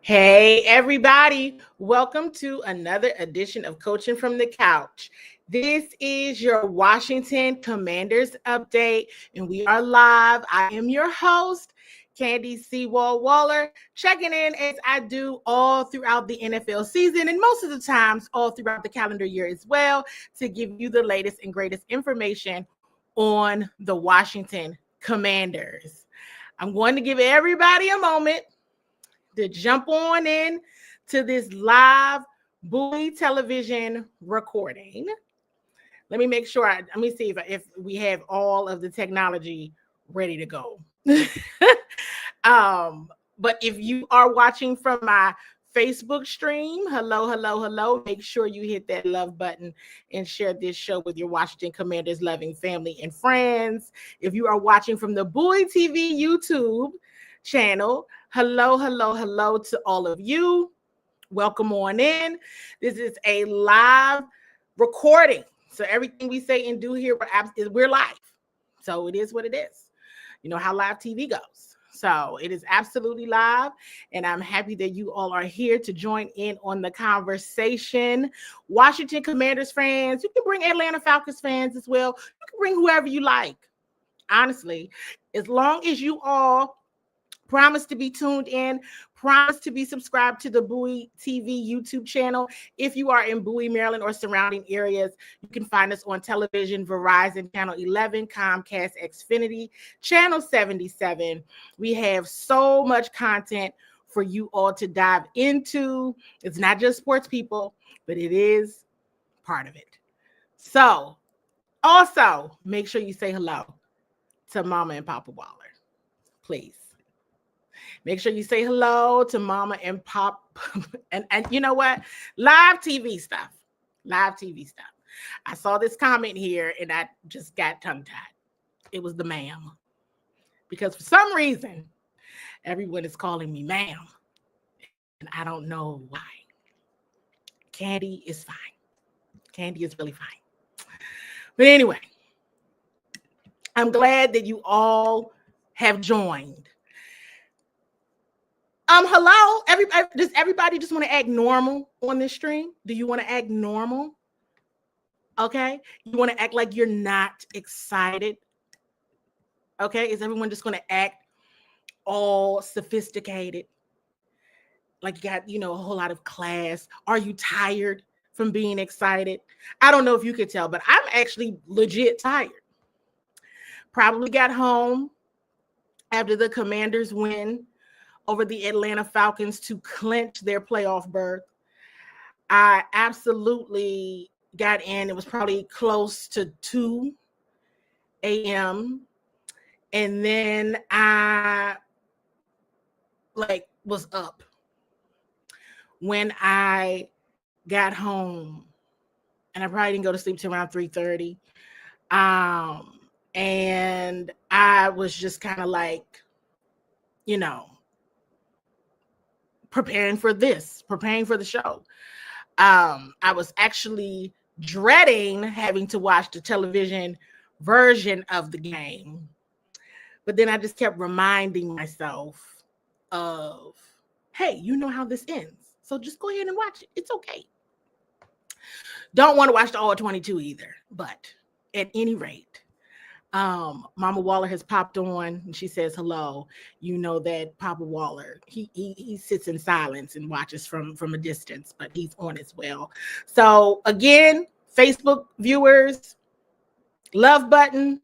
Hey, everybody. Welcome to another edition of Coaching from the Couch. This is your Washington Commanders update, and we are live. I am your host, Candi CWall Waller, checking in as I do all throughout the NFL season and most of the times all throughout the calendar year as well to give you the latest and greatest information on the Washington Commanders. I'm going to give everybody a moment to jump on in to this live Bowie television recording. Let me make sure. Let me see if we have all of the technology ready to go. But if you are watching from my Facebook stream, hello. Make sure you hit that love button and share this show with your Washington Commanders loving family and friends. If you are watching from the Bowie TV YouTube channel, hello to all of you. Welcome on in. This is a live recording. So everything we say and do here, we're live. So it is what it is. You know how live TV goes. So it is absolutely live. And I'm happy that you all are here to join in on the conversation. Washington Commanders fans, you can bring Atlanta Falcons fans as well. You can bring whoever you like. Honestly, as long as you all promise to be tuned in, promise to be subscribed to the Bowie TV YouTube channel. If you are in Bowie, Maryland or surrounding areas, you can find us on television, Verizon Channel 11, Comcast Xfinity, Channel 77. We have so much content for you all to dive into. It's not just sports people, but it is part of it. So also make sure you say hello to Mama and Papa Waller, please. Make sure you say hello to Mama and Pop. And you know what? Live TV stuff. I saw this comment here and I just got tongue-tied. It was the ma'am. Because for some reason, everyone is calling me ma'am. And I don't know why. Candi is fine. Candi is really fine. But anyway, I'm glad that you all have joined. Hello, everybody. Does everybody just want to act normal on this stream? Do you want to act normal? Okay. You want to act like you're not excited? Okay. Is everyone just going to act all sophisticated? Like you got, a whole lot of class. Are you tired from being excited? I don't know if you could tell, but I'm actually legit tired. Probably got home after the Commanders win over the Atlanta Falcons to clinch their playoff berth. I absolutely got in. It was probably close to 2 a.m. And then I was up when I got home. And I probably didn't go to sleep till around 3:30. And I was just kind of preparing for the show. I was actually dreading having to watch the television version of the game. But then I just kept reminding myself of, hey, you know how this ends. So just go ahead and watch it. It's okay. Don't want to watch the all 22 either. But at any rate, Mama Waller has popped on and she says hello. You know that Papa Waller, he sits in silence and watches from a distance, but he's on as well. So again, Facebook viewers, love button,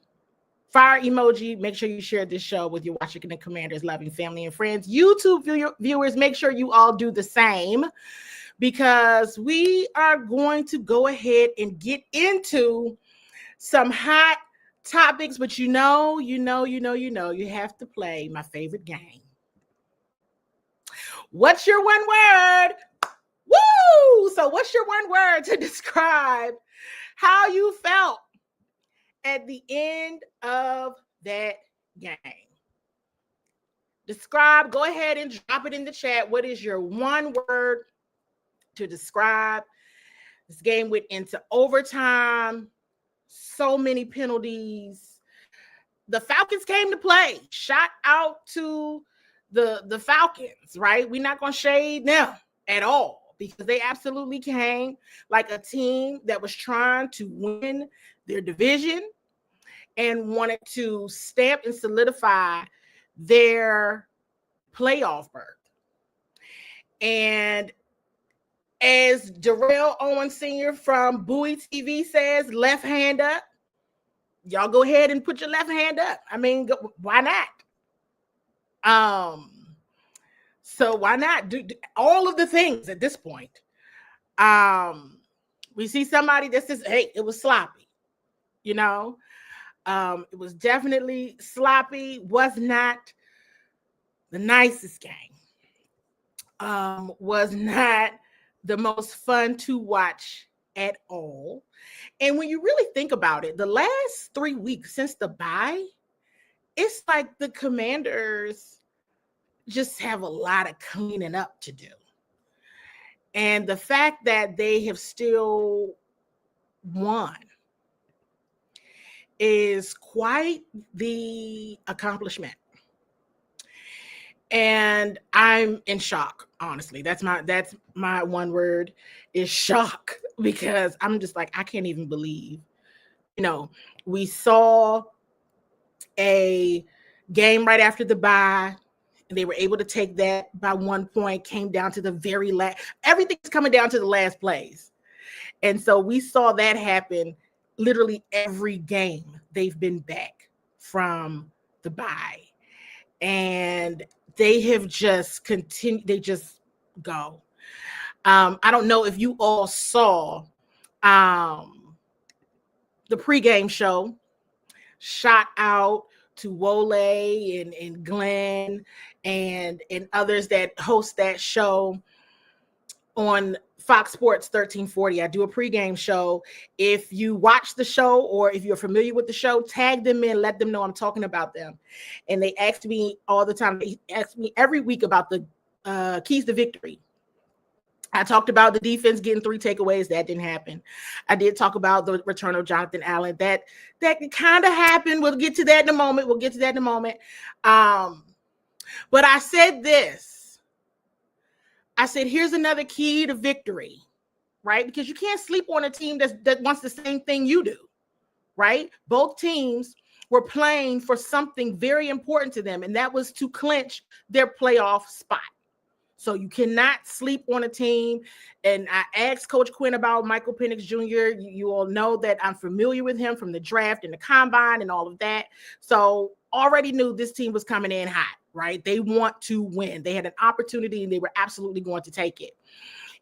fire emoji. Make sure you share this show with your Washington Commanders loving family and friends. YouTube viewers, make sure you all do the same, because we are going to go ahead and get into some hot topics, but you have to play my favorite game. What's your one word? Woo! So what's your one word to describe how you felt at the end of that game? Go ahead and drop it in the chat. What is your one word to describe? This game went into overtime. So many penalties. The Falcons came to play. Shout out to the Falcons, right? We're not going to shade them at all because they absolutely came like a team that was trying to win their division and wanted to stamp and solidify their playoff berth. And as Darrell Owens Sr. from Bowie TV says, left hand up. Y'all go ahead and put your left hand up. I mean, why not? So why not do all of the things at this point? We see somebody that says, hey, it was sloppy. You know, it was definitely sloppy, was not the nicest game. Was not the most fun to watch at all. And when you really think about it, the last 3 weeks since the bye, it's like the Commanders just have a lot of cleaning up to do. And the fact that they have still won is quite the accomplishment. And I'm in shock, honestly. That's my one word is shock, because I'm just like, I can't even believe, we saw a game right after the bye. They were able to take that by 1 point, came down to the very last. Everything's coming down to the last plays. And so we saw that happen literally every game they've been back from the bye. And they have just continued. They just go. I don't know if you all saw the pregame show. Shout out to Wole and Glenn and others that host that show on Fox Sports 1340. I do a pregame show. If you watch the show or if you're familiar with the show, tag them in, let them know I'm talking about them. And they ask me all the time. They ask me every week about the keys to victory. I talked about the defense getting 3 takeaways. That didn't happen. I did talk about the return of Jonathan Allen. That kind of happened. We'll get to that in a moment. But I said this. I said, here's another key to victory, right? Because you can't sleep on a team that wants the same thing you do, right? Both teams were playing for something very important to them, and that was to clinch their playoff spot. So you cannot sleep on a team. And I asked Coach Quinn about Michael Penix Jr. You all know that I'm familiar with him from the draft and the combine and all of that. So already knew this team was coming in hot, right? They want to win. They had an opportunity and they were absolutely going to take it.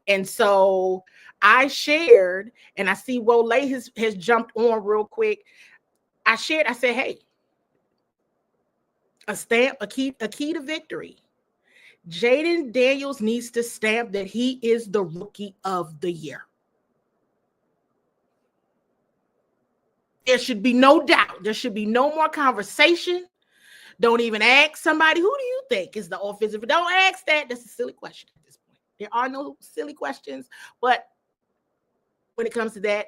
And so I shared, and I see Wole has jumped on real quick. I said, hey, a key to victory. Jaden Daniels needs to stamp that he is the rookie of the year. There should be no doubt. There should be no more conversation. Don't even ask somebody, who do you think is the offensive? Don't ask that. That's a silly question at this point. There are no silly questions, but when it comes to that,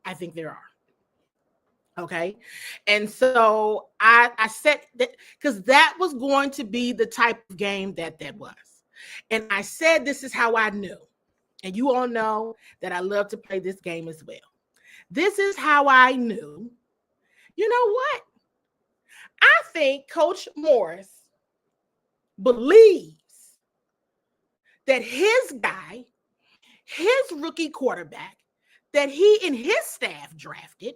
I think there are. Okay. And so I said that because that was going to be the type of game that was. And I said, this is how I knew. And you all know that I love to play this game as well. This is how I knew. You know what? I think Coach Morris believes that his guy, his rookie quarterback, that he and his staff drafted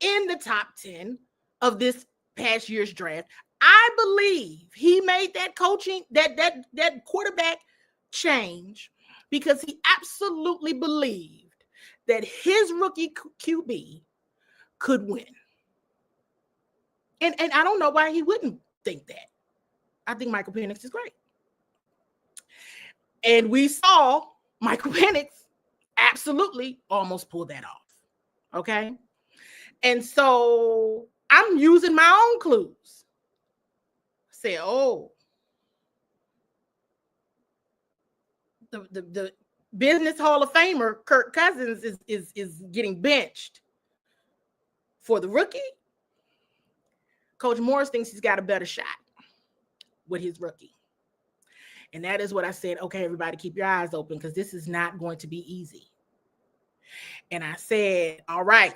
in the top 10 of this past year's draft, I believe he made that coaching, that quarterback change because he absolutely believed that his rookie QB could win. And I don't know why he wouldn't think that. I think Michael Penix is great. And we saw Michael Penix absolutely almost pull that off. Okay. And so I'm using my own clues. Say, the Business Hall of Famer Kirk Cousins is getting benched for the rookie. Coach Morris thinks he's got a better shot. with his rookie. And that is what I said, okay, everybody keep your eyes open because this is not going to be easy. And I said, all right,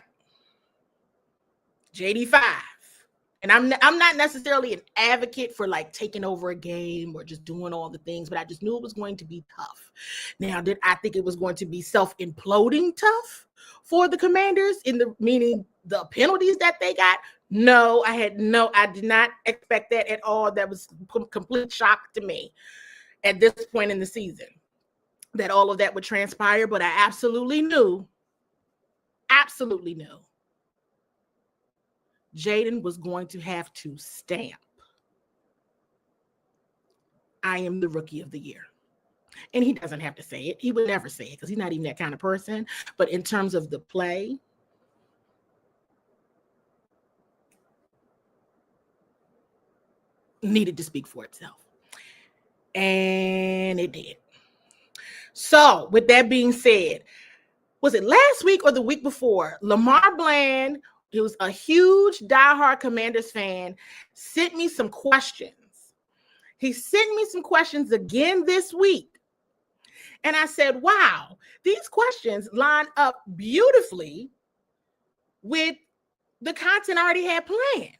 JD5. And I'm not necessarily an advocate for like taking over a game or just doing all the things, but I just knew it was going to be tough. Now, did I think it was going to be self-imploding tough for the Commanders meaning the penalties that they got? No, I did not expect that at all. That was complete shock to me at this point in the season that all of that would transpire, but I absolutely knew Jaden was going to have to stamp, I am the rookie of the year. And he doesn't have to say it. He would never say it because he's not even that kind of person. But in terms of the play, needed to speak for itself. And it did. So with that being said, was it last week or the week before? Lamar Bland, he was a huge diehard Commanders fan, sent me some questions. He sent me some questions again this week. And I said, wow, these questions line up beautifully with the content I already had planned.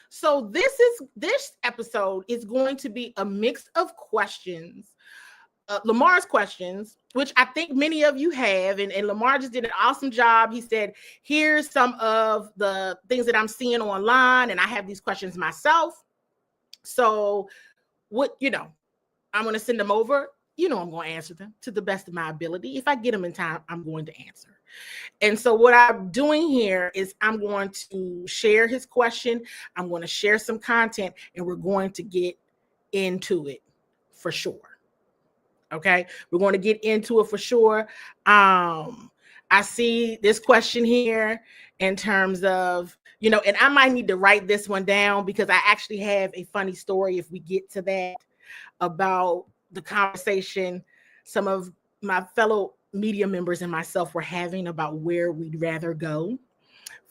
So this episode is going to be a mix of questions, Lamar's questions, which I think many of you have, and Lamar just did an awesome job. He said, here's some of the things that I'm seeing online, and I have these questions myself. So I'm going to send them over. I'm going to answer them to the best of my ability. If I get them in time, I'm going to answer. And so what I'm doing here is I'm going to share his question. I'm going to share some content, and we're going to get into it for sure. Okay, we're going to get into it for sure. I see this question here in terms of, and I might need to write this one down because I actually have a funny story if we get to that about the conversation some of my fellow media members and myself were having about where we'd rather go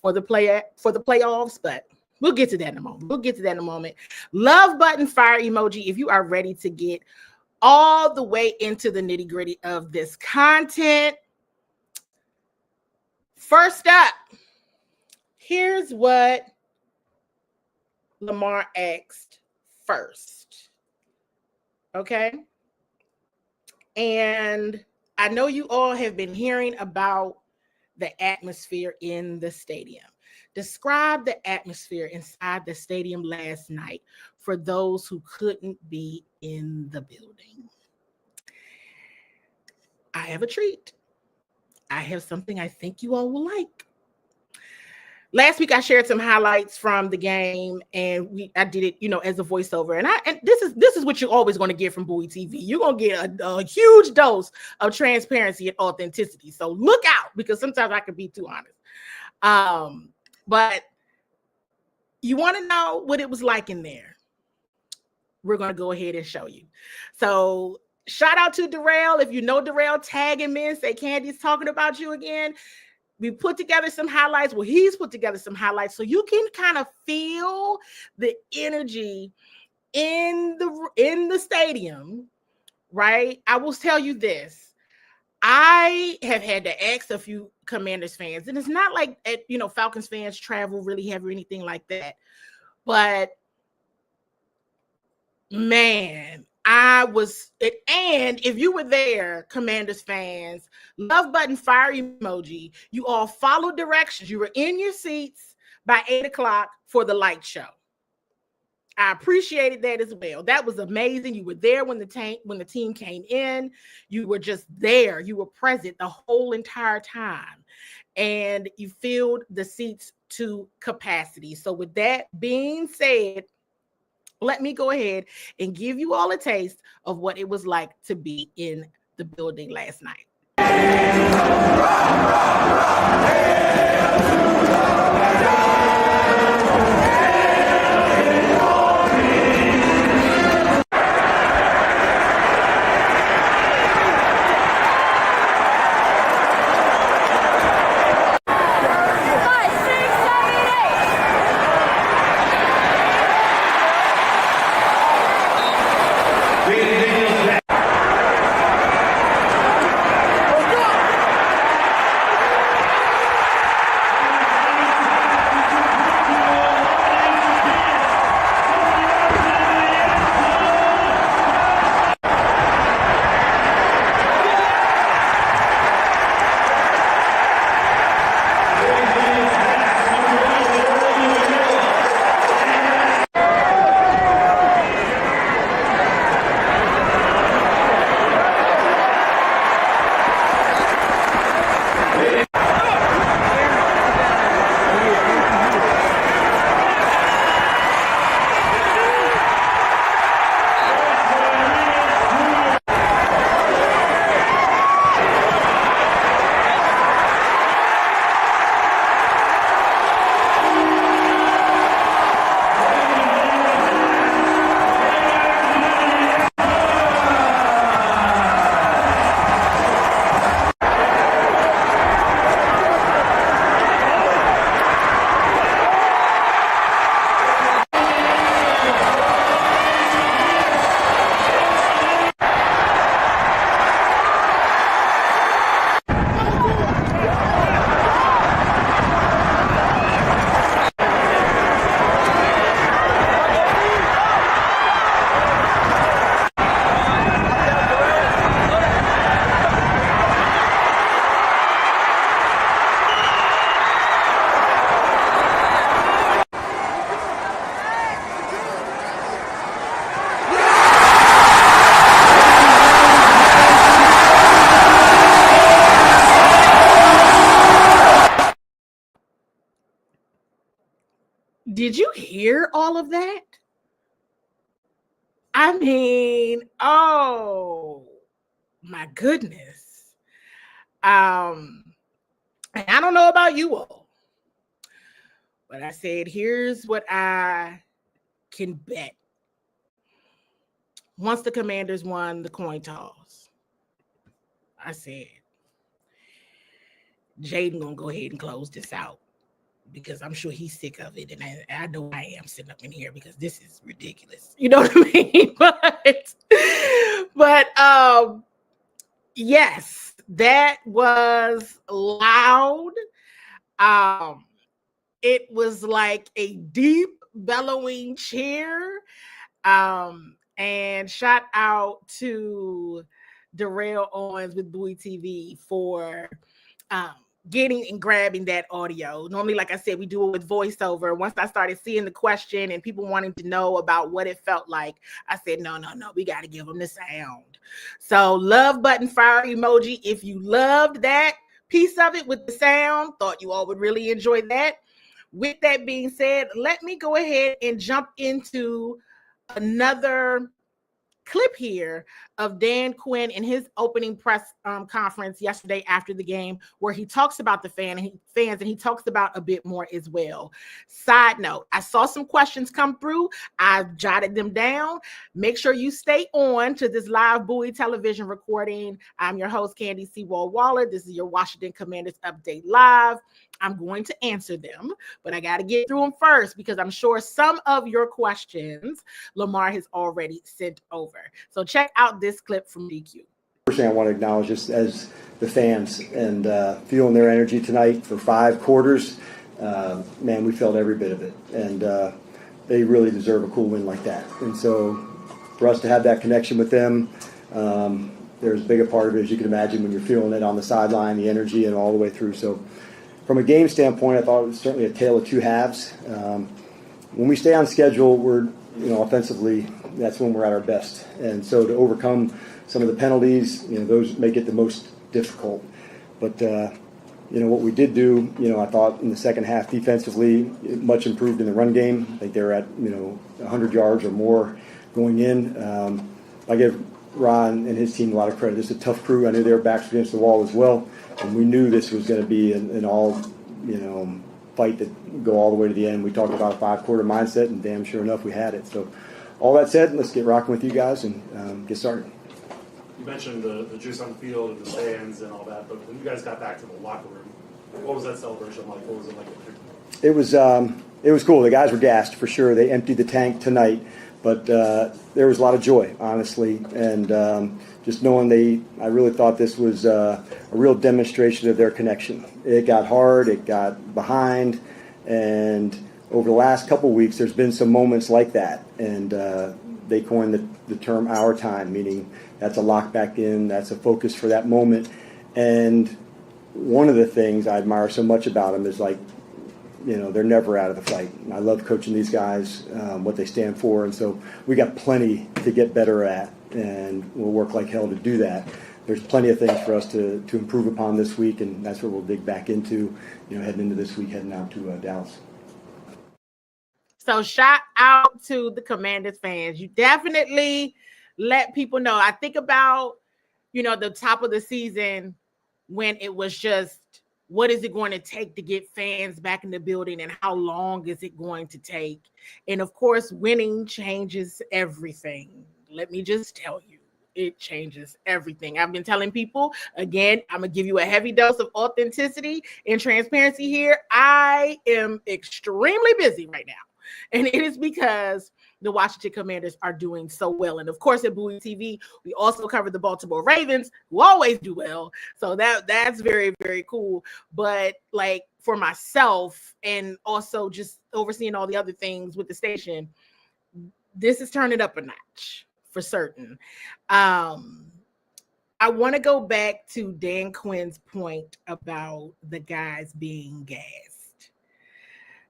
for the playoffs, but we'll get to that in a moment. Love button, fire emoji if you are ready to get all the way into the nitty-gritty of this content. First up, here's what Lamar asked first. Okay? And I know you all have been hearing about the atmosphere in the stadium. Describe the atmosphere inside the stadium last night for those who couldn't be in the building. I have a treat. I have something I think you all will like. Last week I shared some highlights from the game, and I did it, as a voiceover. And this is what you're always going to get from Bowie TV. You're going to get a huge dose of transparency and authenticity. So look out, because sometimes I can be too honest. But you want to know what it was like in there. We're going to go ahead and show you. So shout out to Darrell. If you know Darrell, tag him in, say Candi's talking about you again. We put together some highlights. Well, he's put together some highlights so you can kind of feel the energy in the stadium, right? I will tell you this. I have had to ask a few Commanders fans, and it's not like, Falcons fans travel really heavy or anything like that. But man, and if you were there, Commanders fans, love button, fire emoji, you all followed directions. You were in your seats by 8:00 for the light show. I appreciated that as well. That was amazing. You were there when the team came in. You were just there. You were present the whole entire time. And you filled the seats to capacity. So with that being said, let me go ahead and give you all a taste of what it was like to be in the building last night. did you hear all of that? I mean, oh my goodness. And I don't know about you all, but I said, here's what I can bet. Once the Commanders won the coin toss, I said, Jaden gonna go ahead and close this out because I'm sure he's sick of it. And I know I am sitting up in here because this is ridiculous. You know what I mean? but yes, that was loud. It was like a deep bellowing cheer. And shout out to Darrell Owens with Bowie TV for getting and grabbing that audio. Normally, like I said, we do it with voiceover. Once I started seeing the question and people wanting to know about what it felt like, I said, no, we got to give them the sound. So love button, fire emoji. If you loved that piece of it with the sound, thought you all would really enjoy that. With that being said, let me go ahead and jump into another clip here of Dan Quinn in his opening press conference yesterday after the game, where he talks about the fans and he talks about a bit more as well. Side note, I saw some questions come through. I jotted them down. Make sure you stay on to this live Bowie television recording. I'm your host, Candi CWall Waller. This is your Washington Commanders Update Live. I'm going to answer them, but I got to get through them first because I'm sure some of your questions Lamar has already sent over. So check out this clip from DQ. First thing I want to acknowledge just as the fans and feeling their energy tonight for 5 quarters, man, we felt every bit of it. And they really deserve a cool win like that. And so for us to have that connection with them, there's as big a part of it as you can imagine when you're feeling it on the sideline, the energy, and all the way through. So from a game standpoint, I thought it was certainly a tale of two halves. When we stay on schedule, we're, offensively, that's when we're at our best. And so to overcome some of the penalties, those make it the most difficult. But, what we did do, I thought in the second half defensively, much improved in the run game. I think they were at, 100 yards or more going in. I give Ron and his team a lot of credit. This is a tough crew. I knew they were backs against the wall as well. And we knew this was going to be an all, fight that go all the way to the end. We talked about a 5-quarter mindset, and damn sure enough, we had it. So all that said, let's get rocking with you guys and get started. You mentioned the juice on the field and the stands and all that, but when you guys got back to the locker room, what was that celebration like? What was it like? It was cool. The guys were gassed for sure. They emptied the tank tonight, but there was a lot of joy, honestly, and just knowing I really thought this was a real demonstration of their connection. It got hard, it got behind, and over the last couple weeks, there's been some moments like that, and they coined the term "our time," meaning that's a lock back in, that's a focus for that moment. And one of the things I admire so much about them is they're never out of the fight. I love coaching these guys, what they stand for, and so we got plenty to get better at, and we'll work like hell to do that. There's plenty of things for us to improve upon this week, and that's what we'll dig back into, heading into this week, heading out to Dallas. So shout out to the Commanders fans. You definitely let people know. I think about, the top of the season when it was just, what is it going to take to get fans back in the building and how long is it going to take? And of course, winning changes everything. Let me just tell you, it changes everything. I've been telling people, again, I'm going to give you a heavy dose of authenticity and transparency here. I am extremely busy right now. And it is because the Washington Commanders are doing so well. And of course, at Bowie TV, we also cover the Baltimore Ravens, who always do well. So that's very, very cool. But for myself and also just overseeing all the other things with the station, this is turning up a notch for certain. I want to go back to Dan Quinn's point about the guys being gassed.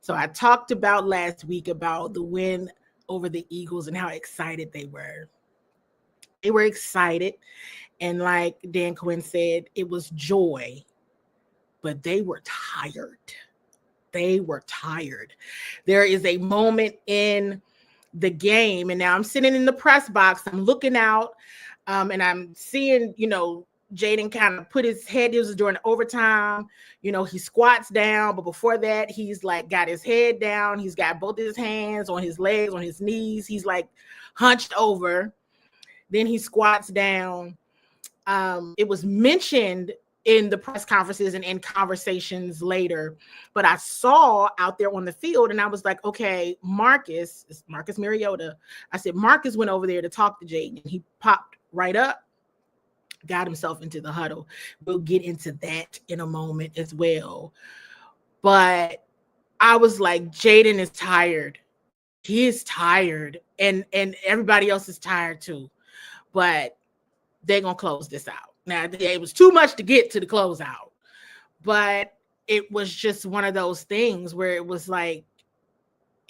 So I talked about last week about the win over the Eagles and how excited they were. They were excited. And like Dan Quinn said, it was joy, but they were tired. They were tired. There is a moment in the game, and now I'm sitting in the press box. I'm looking out, and I'm seeing, Jaden kind of put his head. This was during overtime. He squats down, but before that, he's like got his head down. He's got both his hands on his legs, on his knees. He's like hunched over. Then he squats down. It was mentioned in the press conferences and in conversations later, but I saw out there on the field, and I was like, okay, Marcus Mariota. I said, Marcus went over there to talk to Jaden, and he popped right up, got himself into the huddle. We'll get into that in a moment as well. But I was like, Jaden is tired. He is tired, and everybody else is tired too. But they're going to close this out. Now, it was too much to get to the closeout, but it was just one of those things where it was like,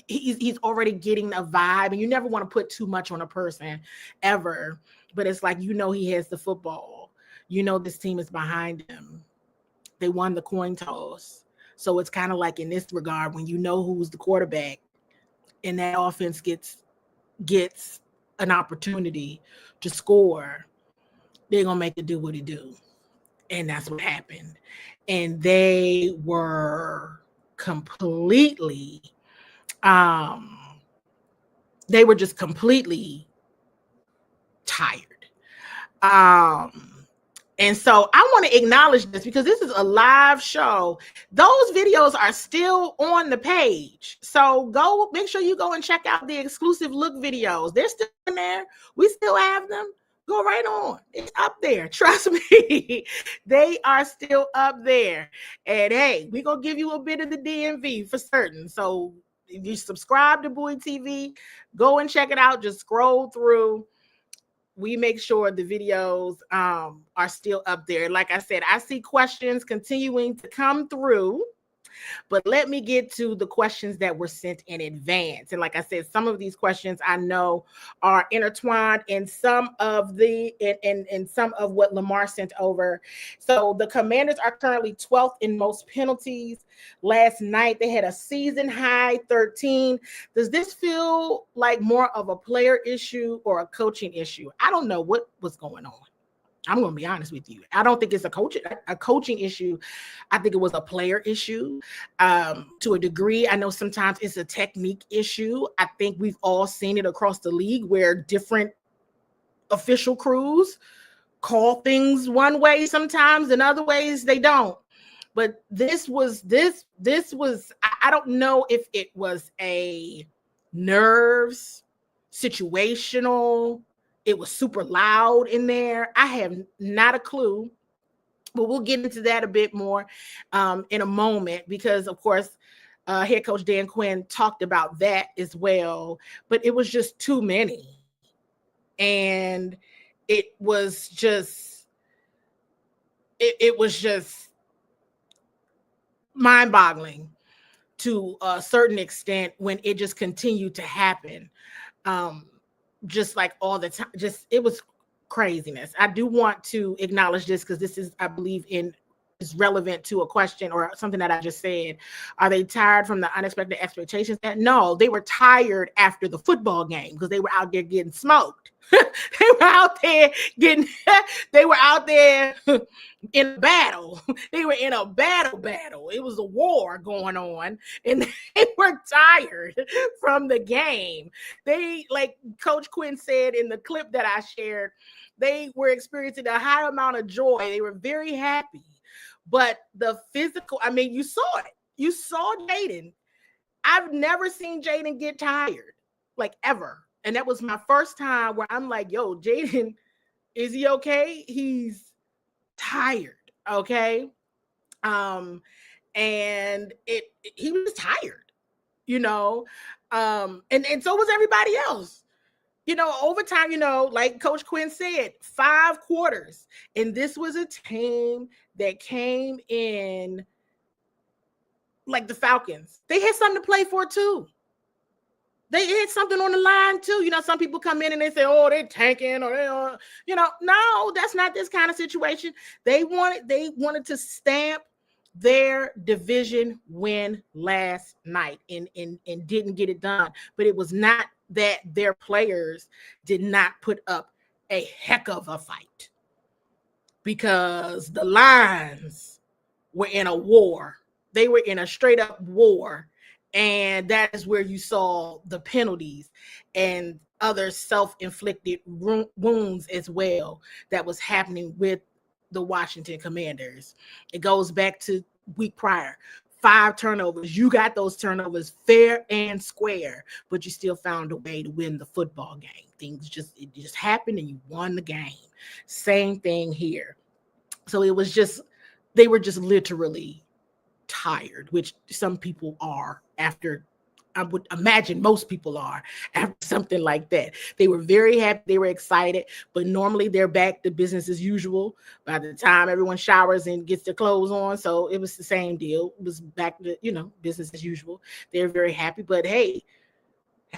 he's already getting a vibe, and you never want to put too much on a person ever, but it's like, he has the football. This team is behind him. They won the coin toss. So it's kind of like in this regard, when who's the quarterback and that offense gets an opportunity to score, they're going to make it do what it do. And that's what happened. And they were completely, they were just completely tired. And so I want to acknowledge this because this is a live show. Those videos are still on the page. So make sure you go and check out the exclusive look videos. They're still in there. We still have them. Go right on. It's up there. Trust me. They are still up there. And hey, we're going to give you a bit of the DMV for certain. So if you subscribe to Bowie TV, go and check it out. Just scroll through. We make sure the videos are still up there. Like I said, I see questions continuing to come through, but let me get to the questions that were sent in advance. And like I said, some of these questions I know are intertwined in some of some of what Lamar sent over. So the Commanders are currently 12th in most penalties. Last night, they had a season high 13. Does this feel like more of a player issue or a coaching issue? I don't know what was going on. I'm going to be honest with you. I don't think it's a coaching issue. I think it was a player issue to a degree. I know sometimes it's a technique issue. I think we've all seen it across the league where different official crews call things one way sometimes, and other ways they don't. But this was, I don't know if it was a nerves, situational. It was super loud in there. I have not a clue, but we'll get into that a bit more in a moment because, of course, head coach Dan Quinn talked about that as well. But it was just too many. And it was just mind-boggling to a certain extent when it just continued to happen. Just like all the time, it was craziness. I do want to acknowledge this because this is, I believe, is relevant to a question or something that I just said. Are they tired from the unexpected expectations? No, they were tired after the football game because they were out there getting smoked. They were out there in a battle. They were in a battle. It was a war going on, and they were tired from the game. They, like Coach Quinn said in the clip that I shared, they were experiencing a high amount of joy. They were very happy. But the physical, I mean, you saw it. You saw Jaden. I've never seen Jaden get tired, like ever. And that was my first time where I'm like, yo, Jaden, is he okay? He's tired, okay? And he was tired, and so was everybody else. Overtime, like Coach Quinn said, 5 quarters. And this was a team that came in like the Falcons. They had something to play for too. They had something on the line too. Some people come in and they say, oh, they're tanking or no, that's not this kind of situation. They wanted to stamp their division win last night and didn't get it done. But it was not that their players did not put up a heck of a fight, because the Lions were in a war. They were in a straight up war. And that is where you saw the penalties and other self-inflicted wounds as well that was happening with the Washington Commanders. It goes back to week prior. 5 turnovers. You got those turnovers fair and square, but you still found a way to win the football game. It just happened and you won the game. Same thing here. So it was just, they were just literally tired, which some people are after, I would imagine most people are after something like that. They were very happy, they were excited, but normally they're back to business as usual by the time everyone showers and gets their clothes on. So it was the same deal. It was back to, business as usual. They're very happy, but hey,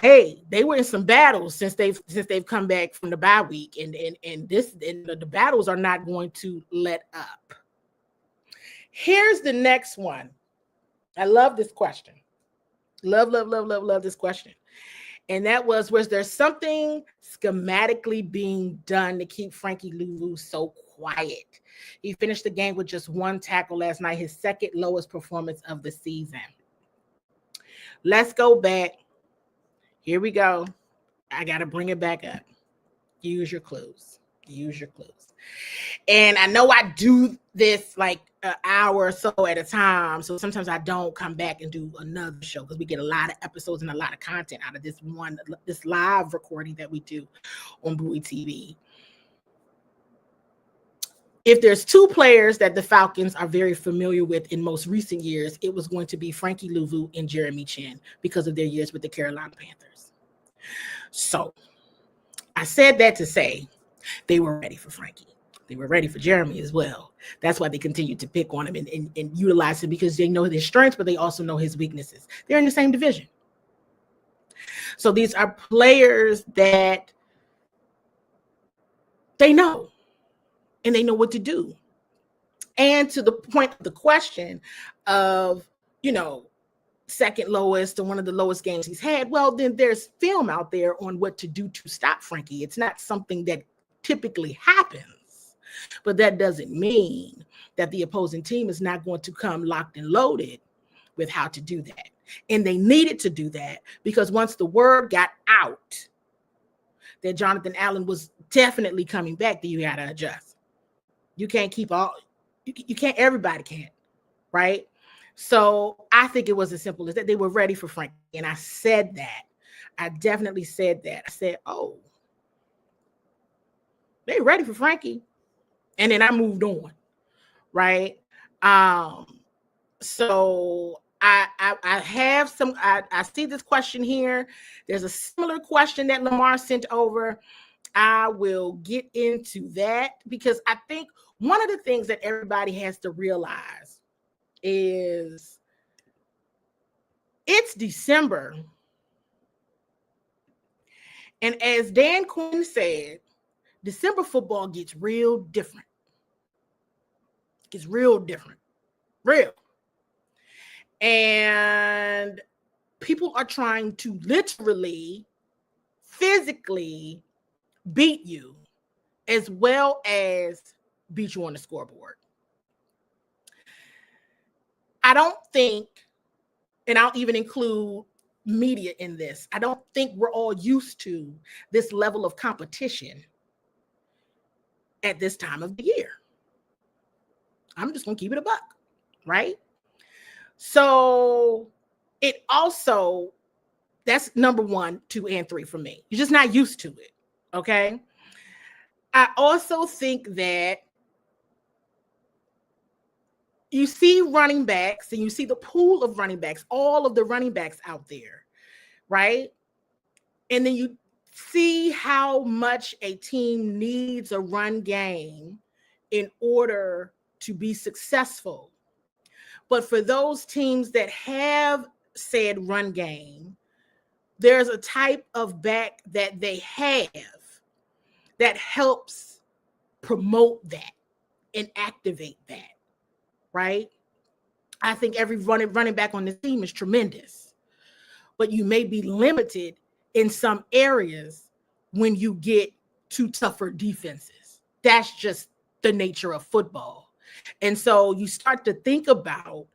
they were in some battles since they've come back from the bye week, and the battles are not going to let up. Here's the next one. I love this question. Love this question. And that was there something schematically being done to keep Frankie Louvu so quiet? He finished the game with just 1 tackle last night, his second lowest performance of the season. Let's go back. Here we go. I got to bring it back up. Use your clues. And I know I do this like an hour or so at a time. So sometimes I don't come back and do another show because we get a lot of episodes and a lot of content out of this live recording that we do on Bowie TV. If there's 2 players that the Falcons are very familiar with in most recent years, it was going to be Frankie Louvu and Jeremy Chinn because of their years with the Carolina Panthers. So I said that to say they were ready for Frankie. They were ready for Jeremy as well. That's why they continued to pick on him and utilize him, because they know his strengths, but they also know his weaknesses. They're in the same division. So these are players that they know, and they know what to do. And to the point of the question of, second lowest or one of the lowest games he's had, well, then there's film out there on what to do to stop Frankie. It's not something that typically happens, but that doesn't mean that the opposing team is not going to come locked and loaded with how to do that. And they needed to do that because once the word got out that Jonathan Allen was definitely coming back, then you got to adjust. You can't keep you can't, everybody can't, right? So I think it was as simple as that. They were ready for Frankie. And I said that. I definitely said that. I said, oh, they ready for Frankie. And then I moved on, right? So I have some, I see this question here. There's a similar question that Lamar sent over. I will get into that because I think one of the things that everybody has to realize is it's December. And as Dan Quinn said, December football gets real different. Gets real different. Real. And people are trying to literally, physically beat you as well as beat you on the scoreboard. I don't think, and I'll even include media in this, I don't think we're all used to this level of competition at this time of the year. I'm just going to keep it a buck, right? So it also, that's number 1, 2, and 3 for me. You're just not used to it, okay? I also think that you see running backs and you see the pool of running backs, all of the running backs out there, right? And then you see how much a team needs a run game in order to be successful. But for those teams that have said run game, there's a type of back that they have that helps promote that and activate that, right? I think every running back on the team is tremendous, but you may be limited in some areas when you get to tougher defenses. That's just the nature of football. And so you start to think about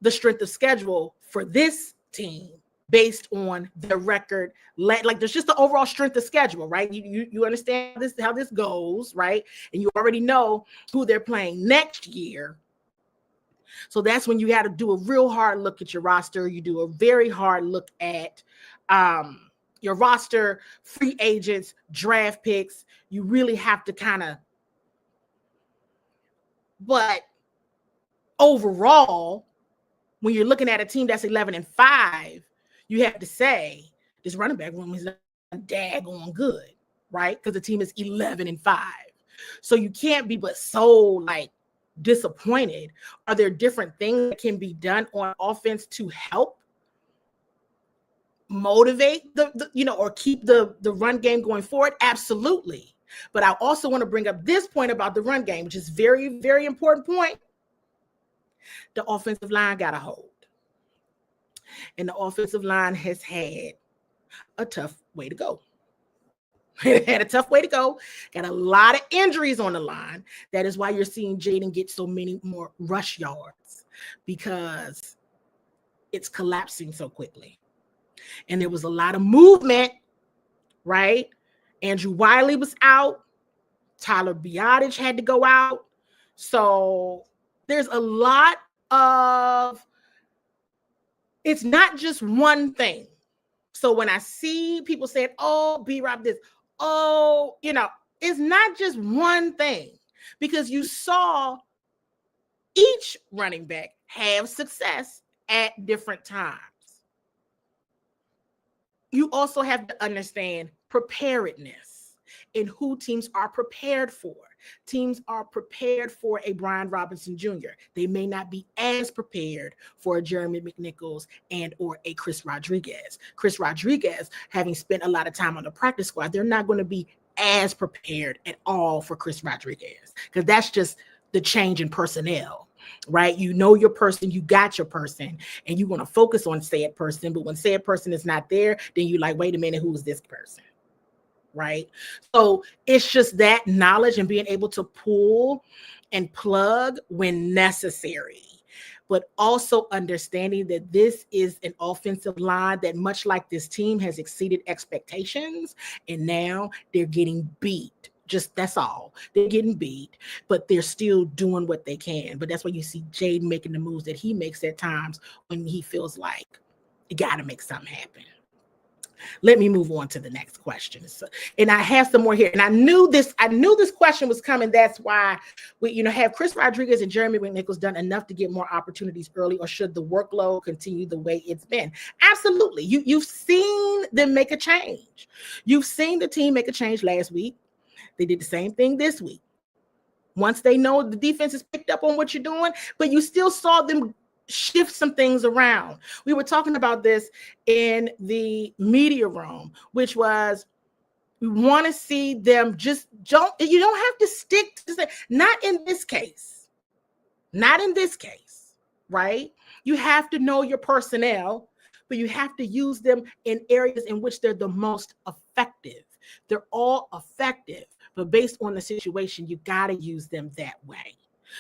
the strength of schedule for this team based on their record. Like there's just the overall strength of schedule, right? You understand how this goes, right? And you already know who they're playing next year. So that's when you got to do a real hard look at your roster. You do a very hard look at your roster, free agents, draft picks. You really have to kind of, but overall, when you're looking at a team that's 11-5, you have to say this running back room is daggone good, right? Because the team is 11-5. So you can't be but so like disappointed. Are there different things that can be done on offense to help motivate the or keep the run game going forward? Absolutely. But I also want to bring up this point about the run game, which is very, very important point. The offensive line got a hold. And the offensive line has had a tough way to go. It had a tough way to go. Got a lot of injuries on the line. That is why you're seeing Jaden get so many more rush yards, because it's collapsing so quickly. And there was a lot of movement, right? Andrew Wiley was out. Tyler Biotic had to go out. So there's a lot of, it's not just one thing. So when I see people saying, oh, B-Rob this, oh, it's not just one thing, because you saw each running back have success at different times. You also have to understand preparedness and who teams are prepared for. Teams are prepared for a Brian Robinson Jr. They may not be as prepared for a Jeremy McNichols and or a Chris Rodriguez. Chris Rodriguez, having spent a lot of time on the practice squad, they're not going to be as prepared at all for Chris Rodriguez, because that's just the change in personnel, right? You know your person, you got your person, and you want to focus on said person. But when said person is not there, then you're like, wait a minute, who is this person? Right? So it's just that knowledge and being able to pull and plug when necessary, but also understanding that this is an offensive line that, much like this team, has exceeded expectations, and now they're getting beat. Just that's all. They're getting beat, but they're still doing what they can. But that's why you see Jade making the moves that he makes at times when he feels like you got to make something happen. Let me move on to the next question. So, and I have some more here. And I knew this question was coming. That's why we, have Chris Rodriguez and Jeremy McNichols done enough to get more opportunities early, or should the workload continue the way it's been? Absolutely. You've seen them make a change. You've seen the team make a change last week. They did the same thing this week. Once they know the defense is picked up on what you're doing, but you still saw them shift some things around. We were talking about this in the media room, which was, we want to see them you don't have to stick to say, not in this case, right? You have to know your personnel, but you have to use them in areas in which they're the most effective. They're all effective, but based on the situation, you got to use them that way.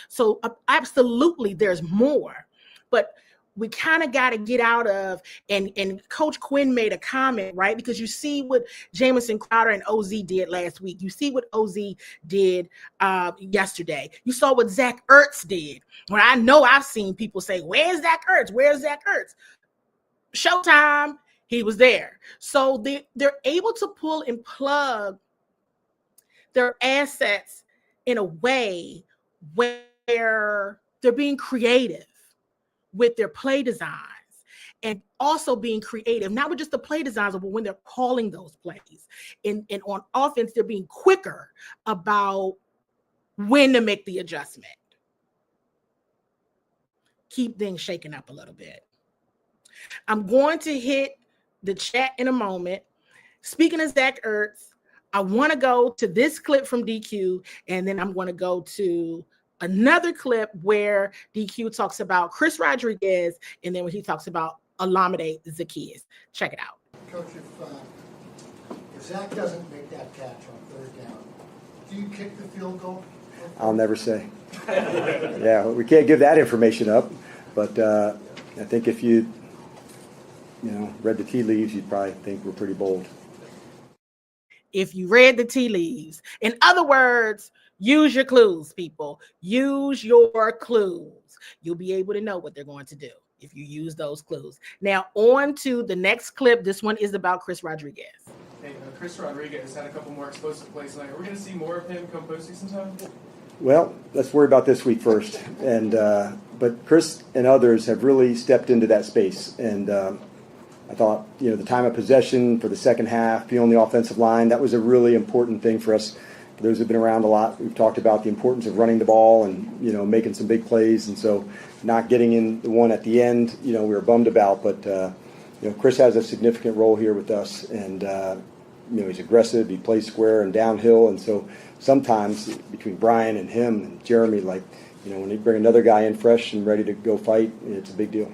So absolutely, there's more. But we kind of got to get out of, and Coach Quinn made a comment, right? Because you see what Jamison Crowder and OZ did last week. You see what OZ did yesterday. You saw what Zach Ertz did. When I know I've seen people say, where's Zach Ertz? Where's Zach Ertz? Showtime, he was there. So they're able to pull and plug their assets in a way where they're being creative with their play designs, and also being creative, not with just the play designs, but when they're calling those plays. And on offense, they're being quicker about when to make the adjustment. Keep things shaken up a little bit. I'm going to hit the chat in a moment. Speaking of Zach Ertz, I want to go to this clip from DQ, and then I'm going to go to another clip where DQ talks about Chris Rodriguez, and then when he talks about Olamide Zaccheaus. Check it out. Coach, if Zach doesn't make that catch on third down, do you kick the field goal? I'll never say. Yeah, we can't give that information up, but I think if you read the tea leaves, you'd probably think we're pretty bold. If you read the tea leaves. In other words, use your clues, people. Use your clues. You'll be able to know what they're going to do if you use those clues. Now, on to the next clip. This one is about Chris Rodriguez. Hey, Chris Rodriguez had a couple more explosive plays tonight. Are we going to see more of him come postseason time? Well, let's worry about this week first. And but Chris and others have really stepped into that space. And I thought, the time of possession for the second half, being on the offensive line, that was a really important thing for us. For those who've been around a lot, we've talked about the importance of running the ball and, making some big plays. And so not getting in the one at the end, we were bummed about. But, Chris has a significant role here with us. And, he's aggressive. He plays square and downhill. And so sometimes between Brian and him and Jeremy, when they bring another guy in fresh and ready to go fight, it's a big deal.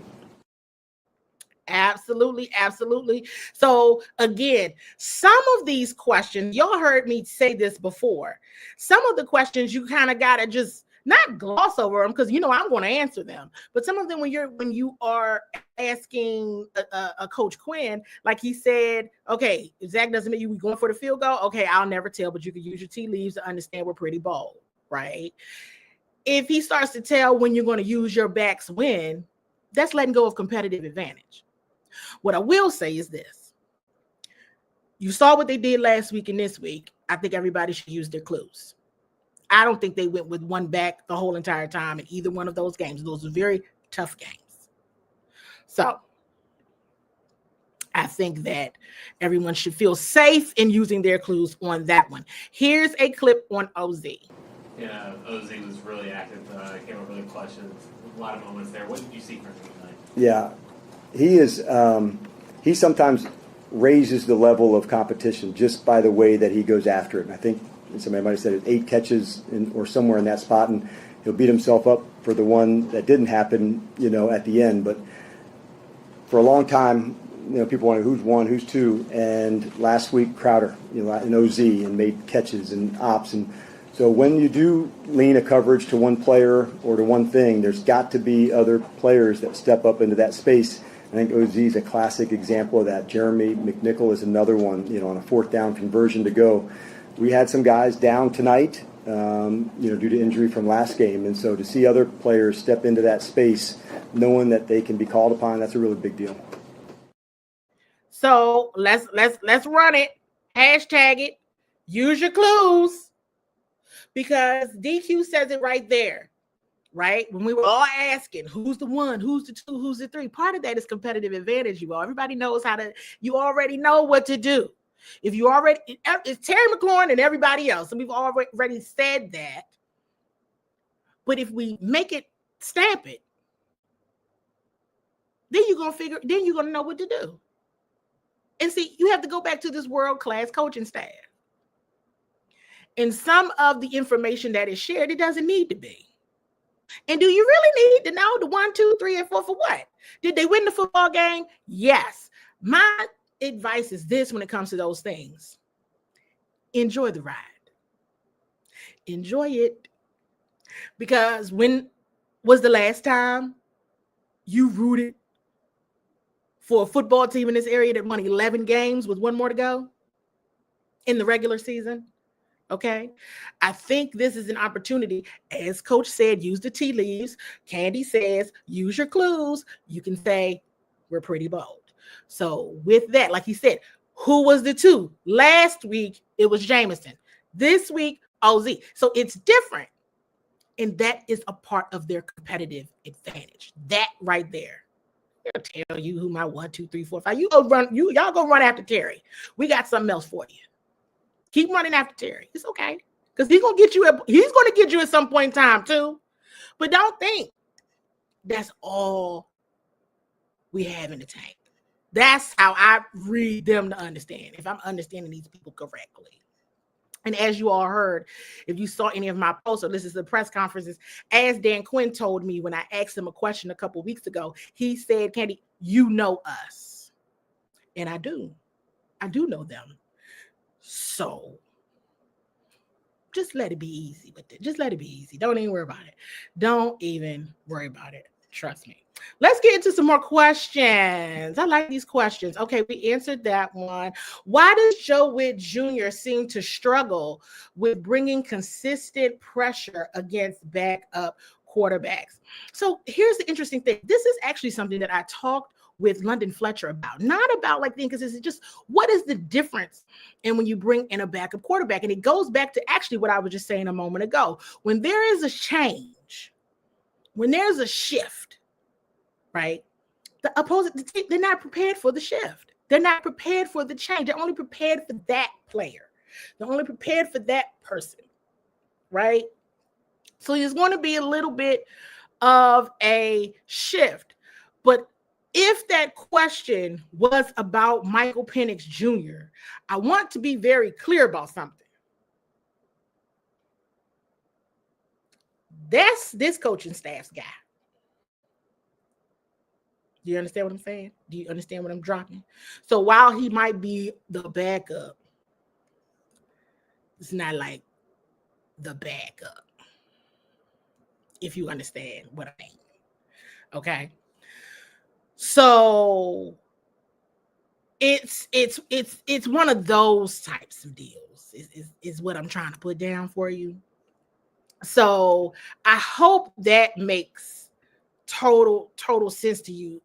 Absolutely, absolutely. So again, some of these questions, y'all heard me say this before. Some of the questions you kind of gotta just not gloss over them because I'm going to answer them. But some of them, when you are asking a Coach Quinn, like he said, okay, if Zach doesn't make you, we going for the field goal. Okay, I'll never tell, but you can use your tea leaves to understand we're pretty bold, right? If he starts to tell when you're going to use your backs win, that's letting go of competitive advantage. What I will say is this. You saw what they did last week and this week. I think everybody should use their clues. I don't think they went with one back the whole entire time in either one of those games. Those were very tough games. So I think that everyone should feel safe in using their clues on that one. Here's a clip on OZ. Yeah, OZ was really active. Came up really clutch. A lot of moments there. What did you see from him tonight? Yeah. He is. He sometimes raises the level of competition just by the way that he goes after it. And I think somebody might have said it, 8 catches or somewhere in that spot, and he'll beat himself up for the one that didn't happen, at the end. But for a long time, people wanted who's 1, who's 2, and last week Crowder, in OZ, and made catches and ops. And so when you do lean a coverage to one player or to one thing, there's got to be other players that step up into that space. I think OZ is a classic example of that. Jeremy McNichol is another one, on a 4th down conversion to go. We had some guys down tonight, due to injury from last game. And so to see other players step into that space, knowing that they can be called upon, that's a really big deal. So let's run it. Hashtag it. Use your clues. Because DQ says it right there. Right? When we were all asking who's the 1, who's the 2, who's the 3, part of that is competitive advantage, you all. Everybody knows you already know what to do. If you already, it's Terry McLaurin and everybody else, and we've already said that. But if we make it, stamp it, then you're going to know what to do. And see, you have to go back to this world-class coaching staff. And some of the information that is shared, it doesn't need to be. And do you really need to know the 1, 2, 3, and 4 for what? Did they win the football game? Yes. My advice is this when it comes to those things. Enjoy the ride. Enjoy it. Because when was the last time you rooted for a football team in this area that won 11 games with 1 more to go in the regular season? Okay, I think this is an opportunity. As Coach said, use the tea leaves. Candi says, use your clues. You can say, we're pretty bold. So with that, like he said, who was the 2? Last week, it was Jameson. This week, OZ. So it's different. And that is a part of their competitive advantage. That right there. I'll tell you who my 1, 2, 3, 4, 5. Y'all go run after Terry. We got something else for you. Keep running after Terry. It's okay. Because he's going to get you at some point in time too. But don't think that's all we have in the tank. That's how I read them to understand, if I'm understanding these people correctly. And as you all heard, if you saw any of my posts or listened to the press conferences, as Dan Quinn told me when I asked him a question a couple weeks ago, he said, Candi, you know us. And I do. I do know them. So just let it be easy with it. Just let it be easy. Don't even worry about it. Don't even worry about it. Trust me. Let's get into some more questions. I like these questions. Okay, we answered that one. Why does Joe Witt Jr. seem to struggle with bringing consistent pressure against backup quarterbacks? So here's the interesting thing. This is actually something that I talked with London Fletcher about, not about like the inconsistency, just what is the difference in when you bring in a backup quarterback? And it goes back to actually what I was just saying a moment ago. When there is a change, when there's a shift, right? The opposing team, they're not prepared for the shift. They're not prepared for the change. They're only prepared for that player. They're only prepared for that person, right? So there's going to be a little bit of a shift. But if that question was about Michael Penix Jr., I want to be very clear about something. That's this coaching staff's guy. Do you understand what I'm saying? Do you understand what I'm dropping? So while he might be the backup, it's not like the backup, if you understand what I mean. Okay. So it's one of those types of deals is what I'm trying to put down for you. So I hope that makes total sense to you.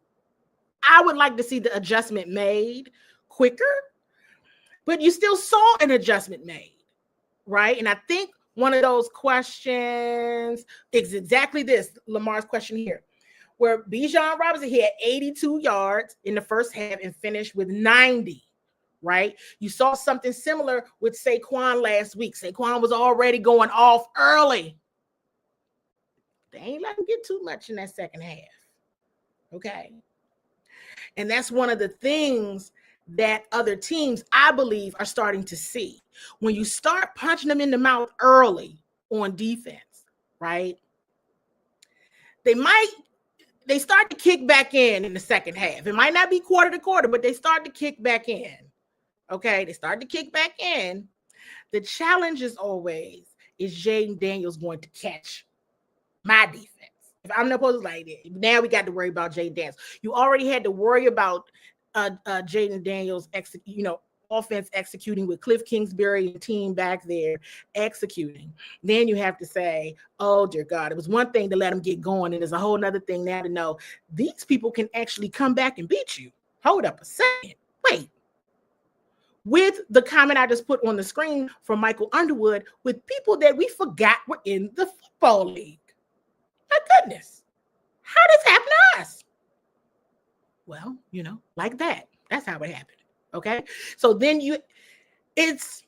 I would like to see the adjustment made quicker, but you still saw an adjustment made, right? And I think one of those questions is exactly this, Lamar's question here, where Bijan Robinson, he had 82 yards in the first half and finished with 90, right? You saw something similar with Saquon last week. Saquon was already going off early. They ain't let him get too much in that second half, okay? And that's one of the things that other teams, I believe, are starting to see. When you start punching them in the mouth early on defense, right? They start to kick back in the second half. It might not be quarter to quarter, but they start to kick back in. Okay, they start to kick back in. The challenge is always, is Jaden Daniels going to catch my defense? If I'm not supposed to like it, now we got to worry about Jaden Daniels. You already had to worry about Jaden Daniels, offense executing with Cliff Kingsbury and team back there executing. Then you have to say, oh dear God, it was one thing to let them get going, and there's a whole nother thing now to know these people can actually come back and beat you. Hold up a second. Wait. With the comment I just put on the screen from Michael Underwood, with people that we forgot were in the football league. My goodness, how does this happen to us? Well, like that. That's how it happened. Okay. So then it's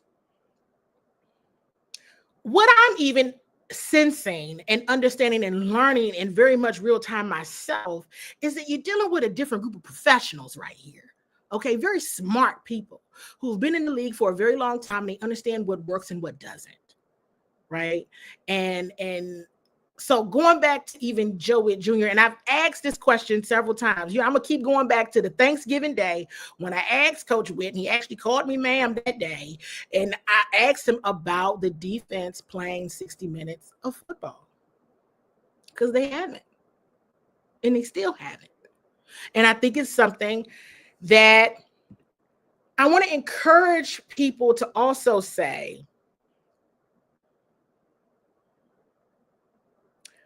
what I'm even sensing and understanding and learning in very much real time myself is that you're dealing with a different group of professionals right here. Okay. Very smart people who've been in the league for a very long time. They understand what works and what doesn't. Right. And so going back to even Joe Witt Jr., and I've asked this question several times. I'm going to keep going back to the Thanksgiving day when I asked Coach Witt, and he actually called me ma'am that day, and I asked him about the defense playing 60 minutes of football because they haven't, and they still haven't. And I think it's something that I want to encourage people to also say,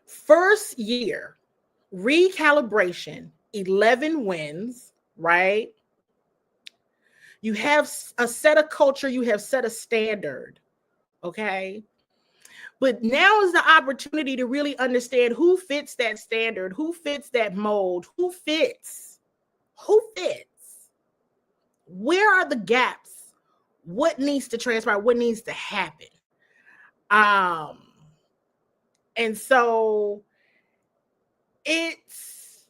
first year, recalibration, 11 wins, right? You have a set of culture, you have set a standard, okay? But now is the opportunity to really understand who fits that standard, who fits that mold, who fits, where are the gaps, what needs to transpire, what needs to happen. And so it's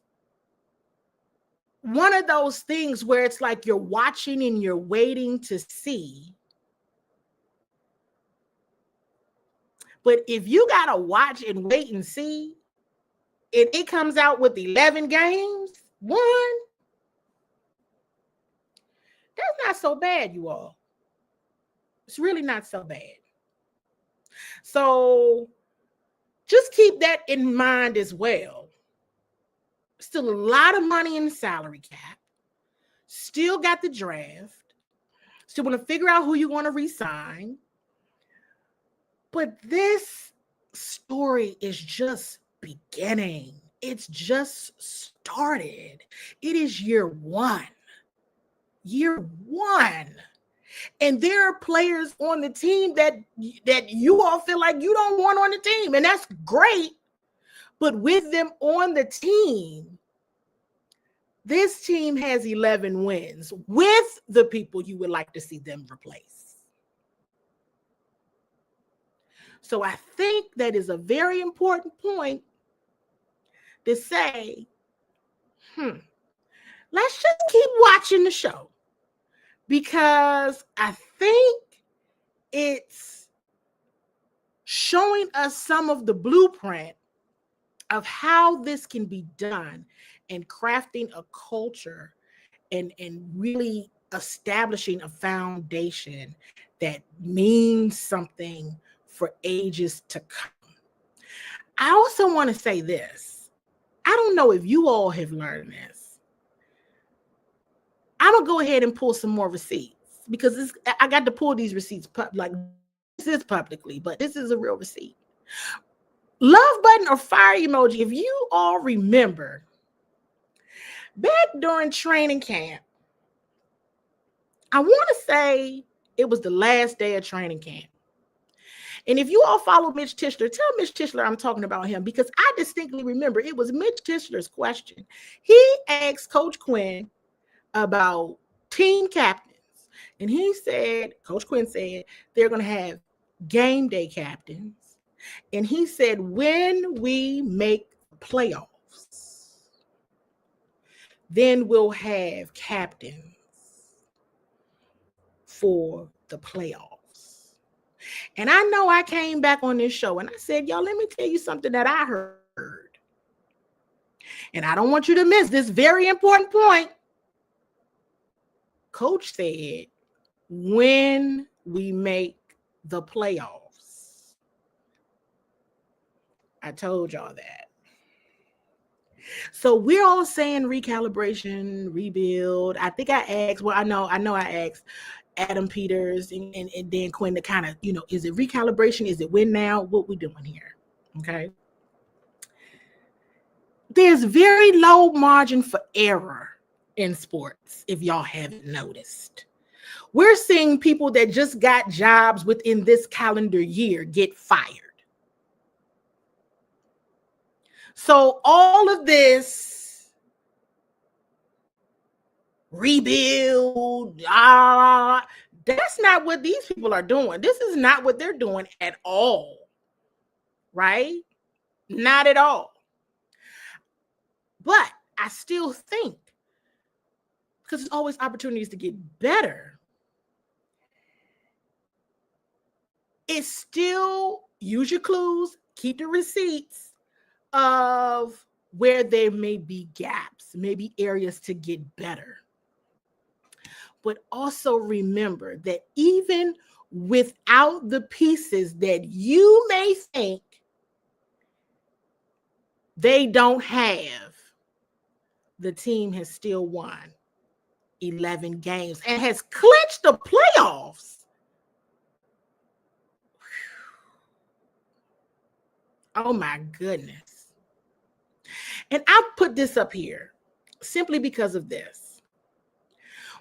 one of those things where it's like you're watching and you're waiting to see But if you got to watch and wait and see, and it comes out with 11 games, one, that's not so bad, you all. It's really not so bad. So just keep that in mind as well. Still a lot of money in the salary cap. Still got the draft. Still want to figure out who you want to re-sign. But this story is just beginning. It's just started. It is year one. Year one. And there are players on the team that you all feel like you don't want on the team. And that's great. But with them on the team, this team has 11 wins with the people you would like to see them replace. So I think that is a very important point to say, let's just keep watching the show, because I think it's showing us some of the blueprint of how this can be done and crafting a culture and really establishing a foundation that means something for ages to come. I also want to say this. I don't know if you all have learned this. I'm going to go ahead and pull some more receipts, because I got to pull these receipts like this is publicly, but this is a real receipt. Love button or fire emoji. If you all remember, back during training camp, I want to say it was the last day of training camp. And if you all follow Mitch Tischler, tell Mitch Tischler I'm talking about him, because I distinctly remember it was Mitch Tischler's question. He asked Coach Quinn about team captains. And he said, Coach Quinn said, they're going to have game day captains. And he said, when we make playoffs, then we'll have captains for the playoffs. And I know I came back on this show and I said, yo, let me tell you something that I heard. And I don't want you to miss this very important point. Coach said, when we make the playoffs. I told y'all that. So we're all saying recalibration, rebuild. I think I asked, well, I know I asked Adam Peters and Dan Quinn to kind of, is it recalibration? Is it win now? What we doing here? Okay. There's very low margin for error in sports, if y'all haven't noticed. We're seeing people that just got jobs within this calendar year get fired. So all of this rebuild, that's not what these people are doing. This is not what they're doing at all, right? Not at all. But I still think, because there's always opportunities to get better, it's still use your clues, keep the receipts of where there may be gaps, maybe areas to get better. But also remember that even without the pieces that you may think they don't have, the team has still won 11 games and has clinched the playoffs. Oh my goodness. And I put this up here simply because of this.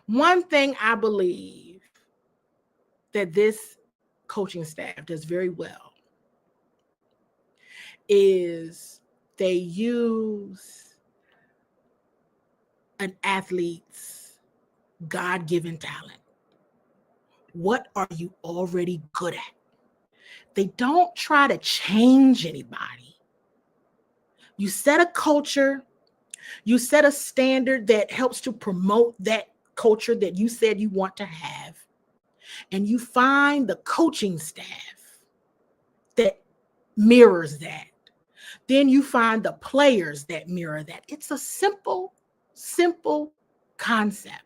One thing I believe that this coaching staff does very well is they use an athlete's God-given talent. What are you already good at? They don't try to change anybody. You set a culture, you set a standard that helps to promote that culture that you said you want to have, and you find the coaching staff that mirrors that. Then you find the players that mirror that. It's a simple concept.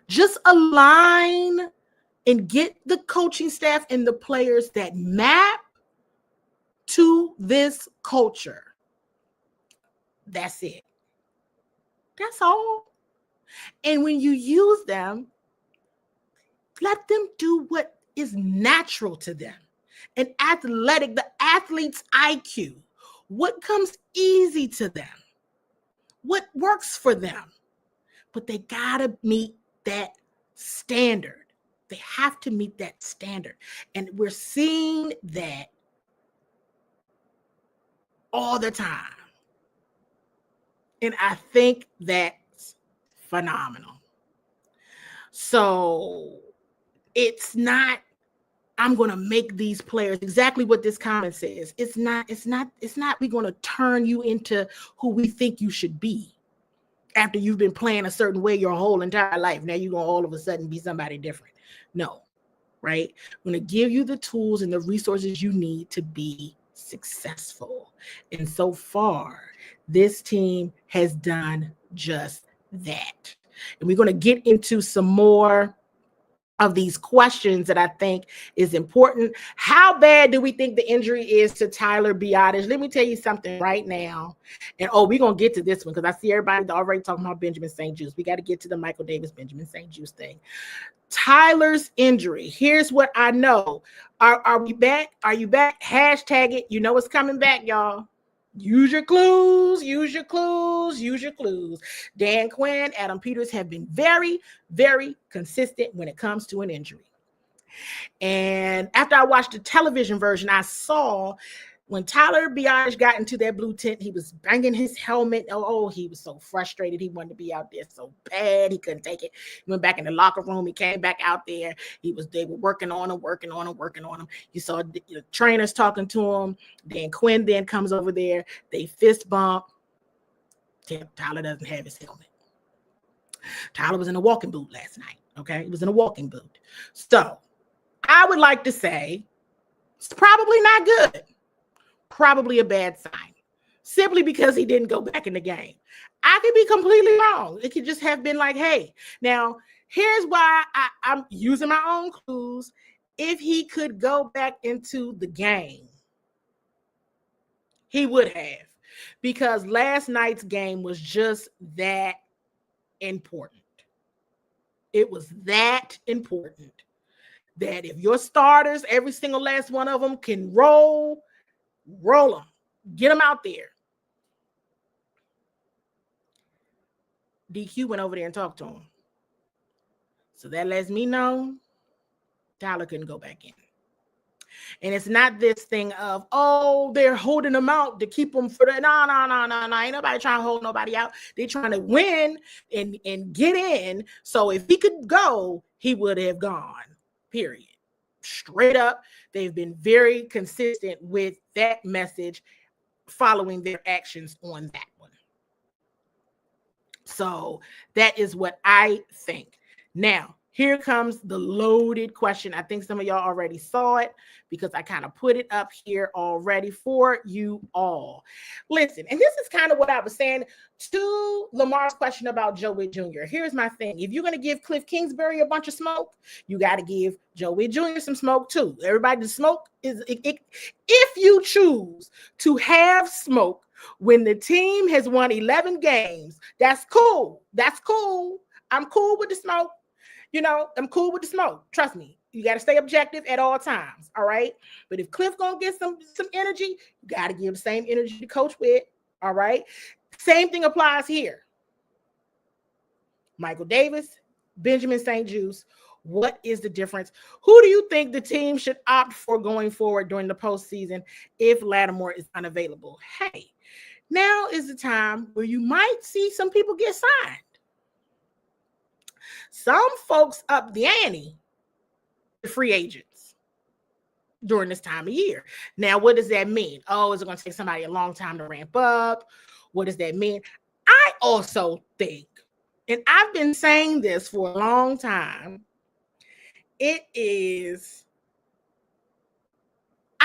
Just align and get the coaching staff and the players that map to this culture. That's it. That's all. And when you use them, let them do what is natural to them. The athlete's IQ, what comes easy to them, what works for them. But they gotta meet that standard. They have to meet that standard. And we're seeing that all the time. And I think that's phenomenal. So it's not, I'm going to make these players exactly what this comment says. It's not, we're going to turn you into who we think you should be after you've been playing a certain way your whole entire life. Now you're going to all of a sudden be somebody different. No, right? I'm going to give you the tools and the resources you need to be successful. And so far, this team has done just that. And we're going to get into some more of these questions that I think is important. How bad do we think the injury is to Tyler Biadasz? Let me tell you something right now. And we're going to get to this one because I see everybody already talking about Benjamin St. Juste. We got to get to the Michael Davis, Benjamin St. Juste thing. Tyler's injury. Here's what I know. Are we back? Are you back? Hashtag it. You know it's coming back, y'all. Use your clues, use your clues, use your clues. Dan Quinn, Adam Peters have been very, very consistent when it comes to an injury. And after I watched the television version, I saw when Tyler Biadasz got into that blue tent, he was banging his helmet. Oh, he was so frustrated. He wanted to be out there so bad. He couldn't take it. He went back in the locker room. He came back out there. They were working on him. You saw the trainers talking to him. Dan Quinn then comes over there. They fist bump. Tyler doesn't have his helmet. Tyler was in a walking boot last night. Okay. He was in a walking boot. So I would like to say it's probably not good. Probably a bad sign, simply because he didn't go back in the game. I could be completely wrong. It could just have been like, hey, now here's why I'm using my own clues. If he could go back into the game, he would have, because last night's game was just that important. It was that important that if your starters, every single last one of them can roll them, get them out there. DQ went over there and talked to him. So that lets me know Tyler couldn't go back in. And it's not this thing of, they're holding him out to keep him for the, no. Ain't nobody trying to hold nobody out. They're trying to win and get in. So if he could go, he would have gone, period. Straight up. They've been very consistent with that message, following their actions on that one. So that is what I think. Now, here comes the loaded question. I think some of y'all already saw it because I kind of put it up here already for you all. Listen, and this is kind of what I was saying to Lamar's question about Joe Witt Jr. Here's my thing. If you're going to give Cliff Kingsbury a bunch of smoke, you got to give Joe Witt Jr. some smoke too. Everybody, the smoke is, if you choose to have smoke when the team has won 11 games, that's cool. That's cool. I'm cool with the smoke. I'm cool with the smoke. Trust me. You got to stay objective at all times. All right. But if Cliff gonna get some energy, you got to give the same energy to Coach Witt. All right. Same thing applies here. Michael Davis, Benjamin St. Juste. What is the difference? Who do you think the team should opt for going forward during the postseason if Lattimore is unavailable? Hey, now is the time where you might see some people get signed. Some folks up the ante, the free agents, during this time of year. Now, what does that mean? Is it going to take somebody a long time to ramp up? What does that mean? I also think, and I've been saying this for a long time, I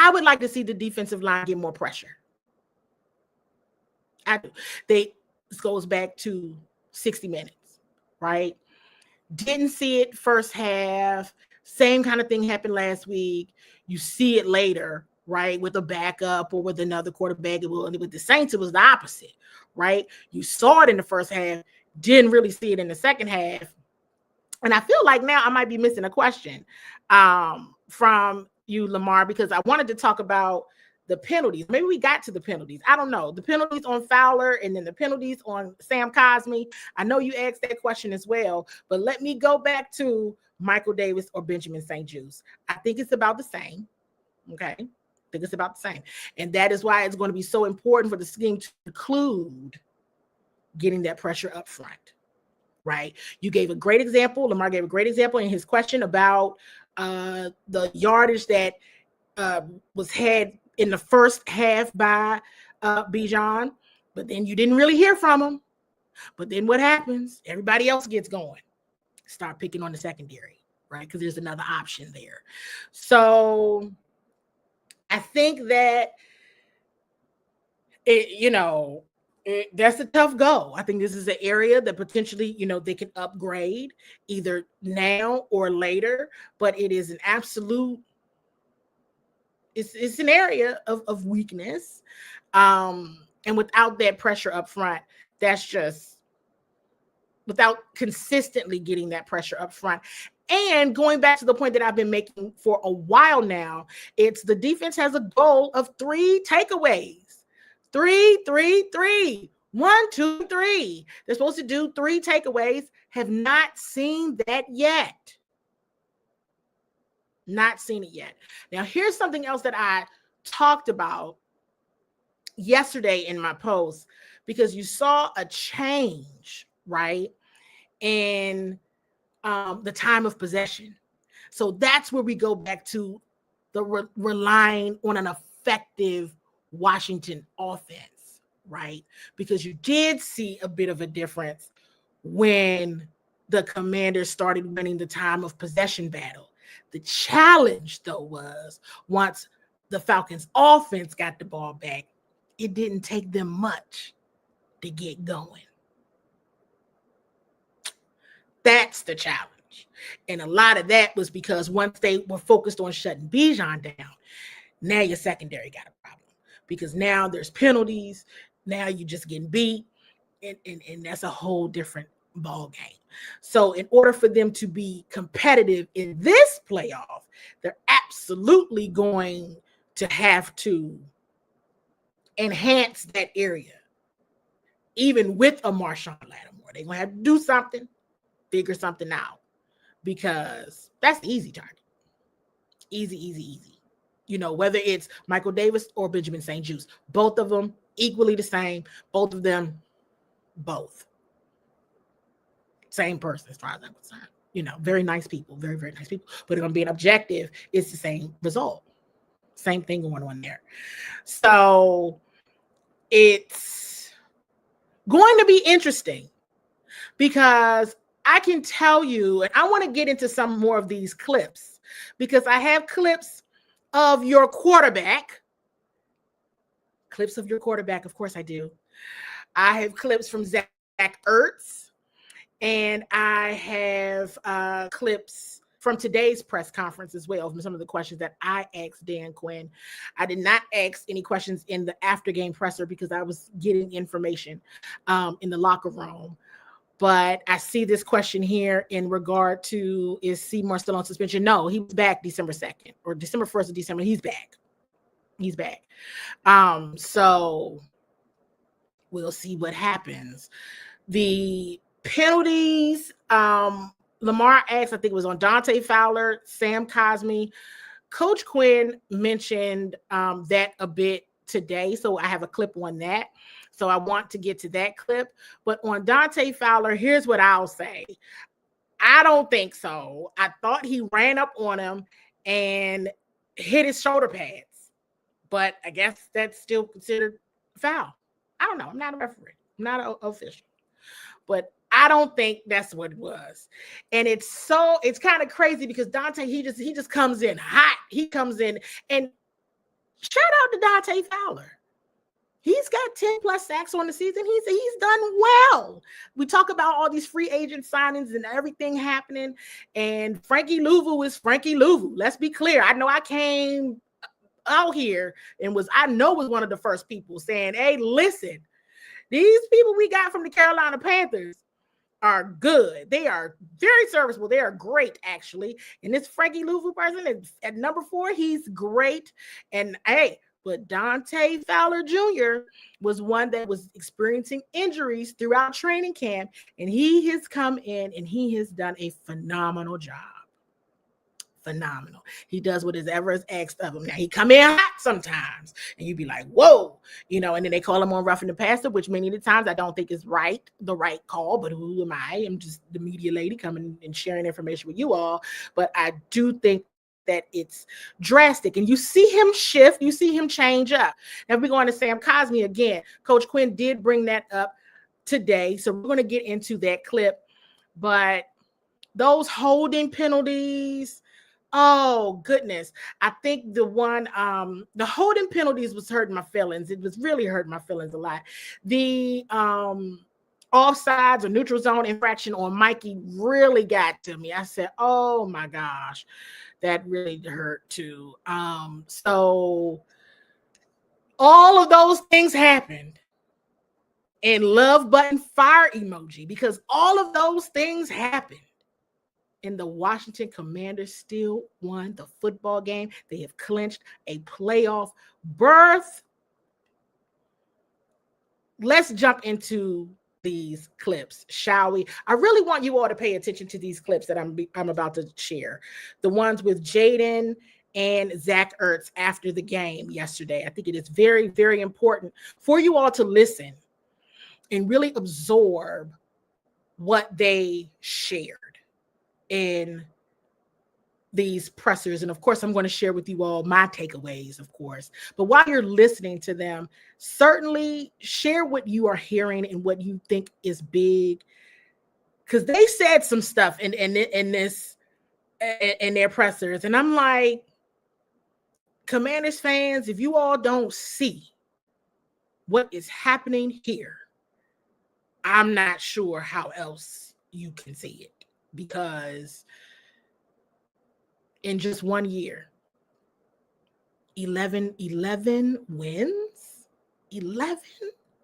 I would like to see the defensive line get more pressure. This goes back to 60 minutes, right? Didn't see it first half. Same kind of thing happened last week. You see it later, right? With a backup or with another quarterback. With the Saints, it was the opposite, right? You saw it in the first half, didn't really see it in the second half. And I feel like now I might be missing a question from you, Lamar, because I wanted to talk about the penalties. Maybe we got to the penalties. I don't know. The penalties on Fowler and then the penalties on Sam Cosmi. I know you asked that question as well, but let me go back to Michael Davis or Benjamin St. Juste. I think it's about the same. Okay. I think it's about the same. And that is why it's going to be so important for the scheme to include getting that pressure up front. Right. You gave a great example. Lamar gave a great example in his question about the yardage that was had in the first half by Bijan, but then you didn't really hear from him. But then what happens? Everybody else gets going. Start picking on the secondary, right? Because there's another option there. So I think that that's a tough go. I think this is an area that potentially, they can upgrade either now or later, but it is an absolute, it's an area of weakness. And without that pressure up front, that's just without consistently getting that pressure up front. And going back to the point that I've been making for a while now, it's the defense has a goal of 3 takeaways. 3, 3, 3. 1, 2, 3. They're supposed to do 3 takeaways. Have not seen that yet. Not seen it yet. Now, here's something else that I talked about yesterday in my post, because you saw a change, right, in the time of possession. So that's where we go back to the relying on an effective Washington offense, right? Because you did see a bit of a difference when the Commanders started winning the time of possession battle. The challenge, though, was once the Falcons offense got the ball back, it didn't take them much to get going. That's the challenge. And a lot of that was because once they were focused on shutting Bijan down, now your secondary got a problem. Because now there's penalties. Now you're just getting beat. And that's a whole different ball game. So in order for them to be competitive in this playoff, they're absolutely going to have to enhance that area. Even with a Marshawn Lattimore, they're going to have to do something, figure something out. Because that's the easy target. Easy. Whether it's Michael Davis or Benjamin St. Juste, both of them equally the same. Both of them, both. Same person as far as I'm concerned. Very nice people, very, very nice people. But on being objective, it's the same result. Same thing going on there. So it's going to be interesting because I can tell you, and I want to get into some more of these clips because I have clips of your quarterback. Clips of your quarterback, of course I do. I have clips from Zach Ertz. And I have clips from today's press conference as well from some of the questions that I asked Dan Quinn. I did not ask any questions in the after-game presser because I was getting information in the locker room. But I see this question here in regard to, is Seymour still on suspension? No, he was back December 2nd or December 1st of December. He's back. So we'll see what happens. The penalties, Lamar asked, I think it was on Dante Fowler, Sam Cosmi. Coach Quinn mentioned that a bit today, so I have a clip on that. So I want to get to that clip. But on Dante Fowler, here's what I'll say. I don't think so. I thought he ran up on him and hit his shoulder pads. But I guess that's still considered foul. I don't know. I'm not a referee. I'm not an official. But I don't think that's what it was. And it's kind of crazy because Dante, he just comes in hot. He comes in and Shout out to Dante Fowler. He's got 10 plus sacks on the season. He's done well. We talk about all these free agent signings and everything happening. And Frankie Louvu is Frankie Louvu. Let's be clear. I know I came out here and was one of the first people saying, hey, listen, these people we got from the Carolina Panthers are good. They are very serviceable. They are great, actually. And this Frankie Louvu person at number 4, he's great. And hey, but Dante Fowler Jr. was one that was experiencing injuries throughout training camp, and he has come in and he has done a phenomenal job. Phenomenal. He does whatever is asked of him. Now, he come in hot sometimes, and you be like, whoa, and then they call him on roughing the passer, which many of the times I don't think is the right call, but who am I? I'm just the media lady coming and sharing information with you all, but I do think that it's drastic, and you see him shift, you see him change up. Now we're going to Sam Cosmi again. Coach Quinn did bring that up today, so we're going to get into that clip. But those holding penalties, oh goodness, I think the holding penalties was hurting my feelings. It was really hurting my feelings a lot. The offsides or neutral zone infraction on Mikey really got to me. I said, oh my gosh, that really hurt too. So all of those things happened, and love button fire emoji, because all of those things happened, and the Washington Commanders still won the football game. They have clinched a playoff berth. Let's jump into these clips, shall we? I really want you all to pay attention to these clips that I'm about to share. The ones with Jaden and Zach Ertz after the game yesterday. I think it is very, very important for you all to listen and really absorb what they shared in these pressers. And of course, I'm going to share with you all my takeaways, of course. But while you're listening to them, certainly share what you are hearing and what you think is big, because they said some stuff in their pressers. And I'm like, Commanders fans, if you all don't see what is happening here, I'm not sure how else you can see it, because in just 1 year, 11 wins, 11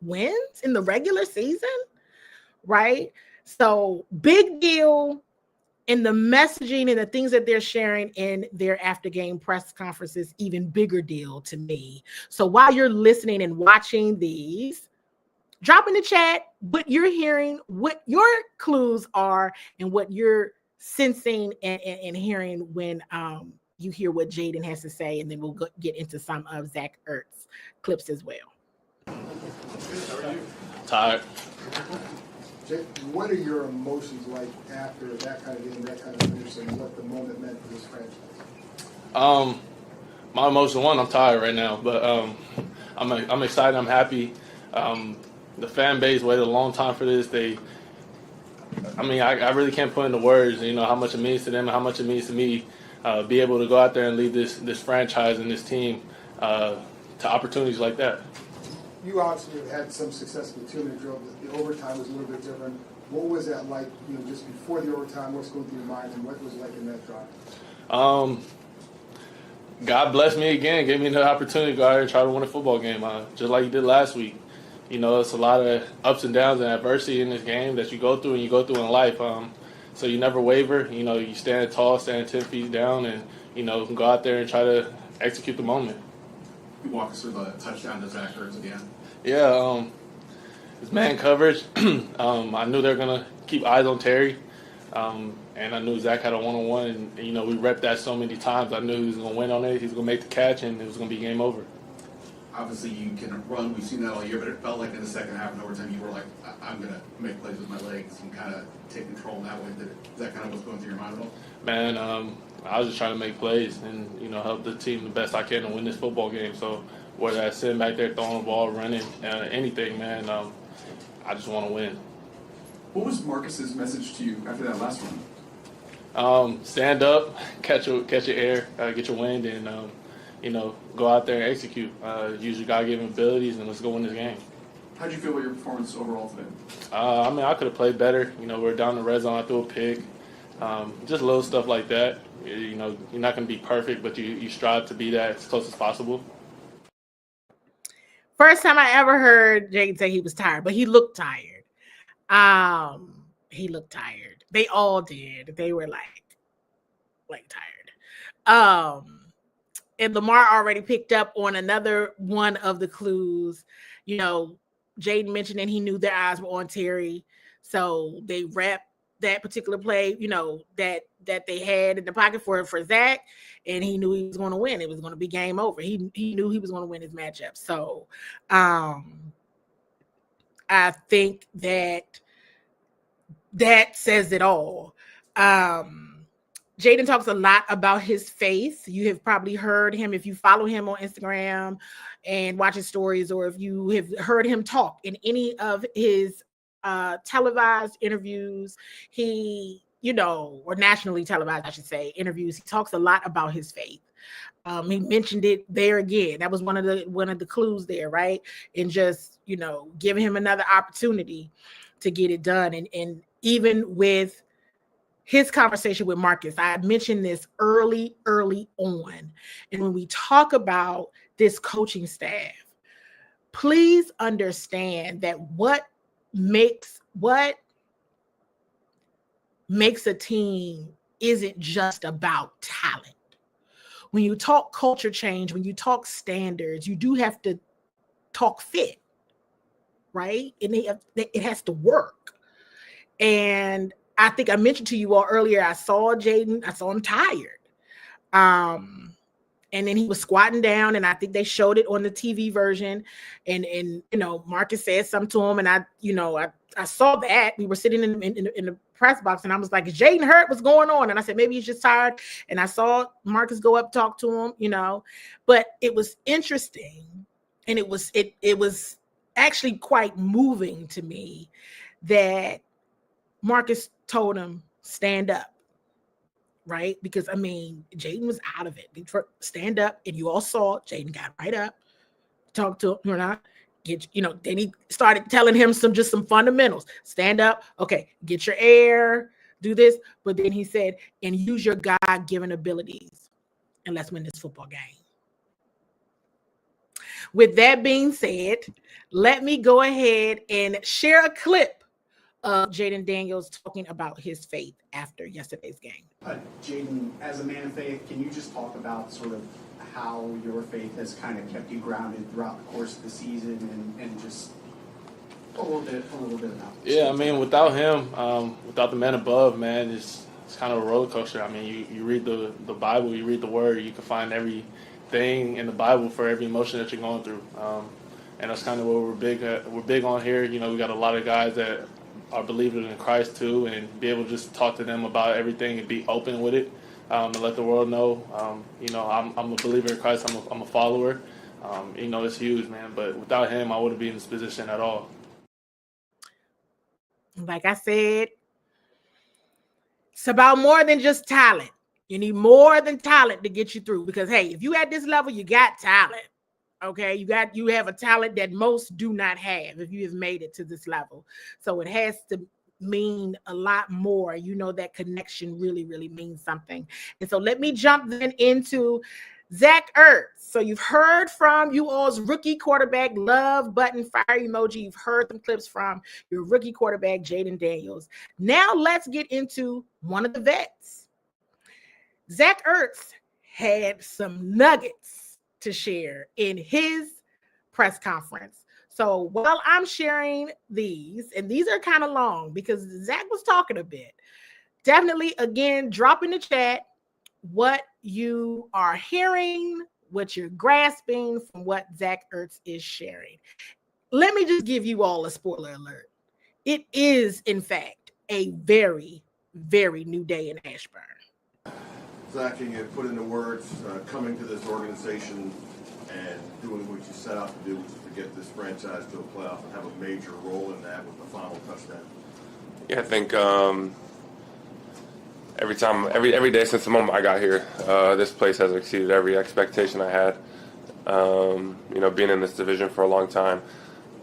wins in the regular season, right? So big deal. And the messaging and the things that they're sharing in their after game press conferences, even bigger deal to me. So while you're listening and watching these, drop in the chat what you're hearing, what your clues are, and what you're sensing and hearing when you hear what Jaden has to say, and then we'll get into some of Zach Ertz clips as well. Tired. Jake, what are your emotions like after that kind of game, that kind of finish, and what the moment meant for this franchise? My emotion, I'm tired right now, but I'm excited. I'm happy. The fan base waited a long time for this. I really can't put into words, how much it means to them and how much it means to me. Be able to go out there and lead this franchise and this team to opportunities like that. You obviously have had some success with the 2-minute drill. The overtime was a little bit different. What was that like, just before the overtime? What's going through your mind, and what was it like in that drive? God blessed me again, gave me the opportunity to go out there and try to win a football game, just like he did last week. It's a lot of ups and downs and adversity in this game that you go through and you go through in life. So you never waver. You stand tall, stand 10 feet down, and, go out there and try to execute the moment. You walk us through the touchdown to Zach Ertz again. Yeah, it's man coverage. I knew they were going to keep eyes on Terry, and I knew Zach had a one-on-one, and we repped that so many times. I knew he was going to win on it, he was going to make the catch, and it was going to be game over. Obviously, you can run. We've seen that all year, but it felt like in the second half and overtime, you were like, I'm going to make plays with my legs and kind of take control in that way. Is that kind of what's going through your mind at all? Man, I was just trying to make plays and, help the team the best I can to win this football game. So whether that's sitting back there throwing the ball, running, anything, man, I just want to win. What was Marcus's message to you after that last one? Stand up, catch your air, get your wind, and, go out there and execute. Use your God-given abilities, and let's go win this game. How did you feel about your performance overall today? I mean, I could have played better. You know, we're down the red zone. I threw a pick. Just little stuff like that. You know, you're not going to be perfect, but you strive to be that as close as possible. First time I ever heard Jaden say he was tired, but he looked tired. He looked tired. They all did. They were like tired. And Lamar already picked up on another one of the clues. You know, Jaden mentioned that he knew their eyes were on Terry, so they wrapped that particular play, you know, that they had in the pocket for Zach, and he knew he was going to win. It was going to be game over. He knew he was going to win his matchup. So I think that says it all. Jaden talks a lot about his faith. You have probably heard him if you follow him on Instagram and watch his stories, or if you have heard him talk in any of his televised interviews, or nationally televised, I should say, interviews. He talks a lot about his faith. He mentioned it there again. That was one of the clues there, right? And just, giving him another opportunity to get it done. And even with his conversation with Marcus, I mentioned this early on. And when we talk about this coaching staff, please understand that what makes a team isn't just about talent. When you talk culture change, when you talk standards, you do have to talk fit, right? And it has to work. And I think I mentioned to you all earlier, I saw Jaden, I saw him tired. And then he was squatting down, and I think they showed it on the TV version. And Marcus said something to him, and I saw that. We were sitting in the press box, and I was like, "Is Jaden hurt? What's going on?" And I said, "Maybe he's just tired." And I saw Marcus go up, talk to him, But it was interesting, and it was actually quite moving to me that Marcus told him, "Stand up." Right? Because Jaden was out of it. Stand up, and you all saw Jaden got right up, talked to him, then he started telling him some fundamentals. Stand up, okay, get your air, do this. But then he said, and use your God-given abilities, and let's win this football game. With that being said, let me go ahead and share a clip of Jaden Daniels talking about his faith after yesterday's game. Jaden, as a man of faith, can you just talk about sort of how your faith has kind of kept you grounded throughout the course of the season, and just a little bit about this? Yeah, without him, without the man above, man, it's kind of a roller coaster. You read the Bible, you read the Word, you can find everything in the Bible for every emotion that you're going through, and that's kind of what we're big on here. We got a lot of guys that are believers in Christ too, and be able to just talk to them about everything and be open with it, and let the world know, I'm a believer in Christ. I'm a follower. It's huge, man. But without him, I wouldn't be in this position at all. Like I said, it's about more than just talent. You need more than talent to get you through, because hey, if you at this level, you got talent. Okay, you have a talent that most do not have if you have made it to this level. So it has to mean a lot more. That connection really, really means something. And so let me jump then into Zach Ertz. So you've heard from you all's rookie quarterback, love button, fire emoji. You've heard some clips from your rookie quarterback, Jaden Daniels. Now let's get into one of the vets. Zach Ertz had some nuggets to share in his press conference. So while I'm sharing these, and these are kind of long because Zach was talking a bit, definitely, again, drop in the chat what you are hearing, what you're grasping from what Zach Ertz is sharing. Let me just give you all a spoiler alert. It is, in fact, a very, very new day in Ashburn. Zach, can you put into words coming to this organization and doing what you set out to do, which is to get this franchise to a playoff and have a major role in that with the final touchdown? Yeah, I think every day since the moment I got here, this place has exceeded every expectation I had. Being in this division for a long time,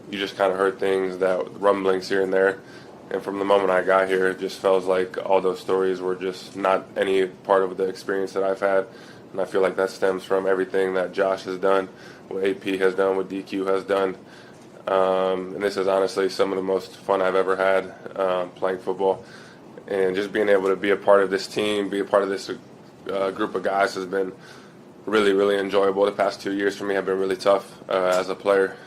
you just kind of heard things, that rumblings here and there. And from the moment I got here, it just felt like all those stories were just not any part of the experience that I've had. And I feel like that stems from everything that Josh has done, what AP has done, what DQ has done. And this is honestly some of the most fun I've ever had playing football. And just being able to be a part of this team, be a part of this group of guys has been really, really enjoyable. The past 2 years for me have been really tough as a player.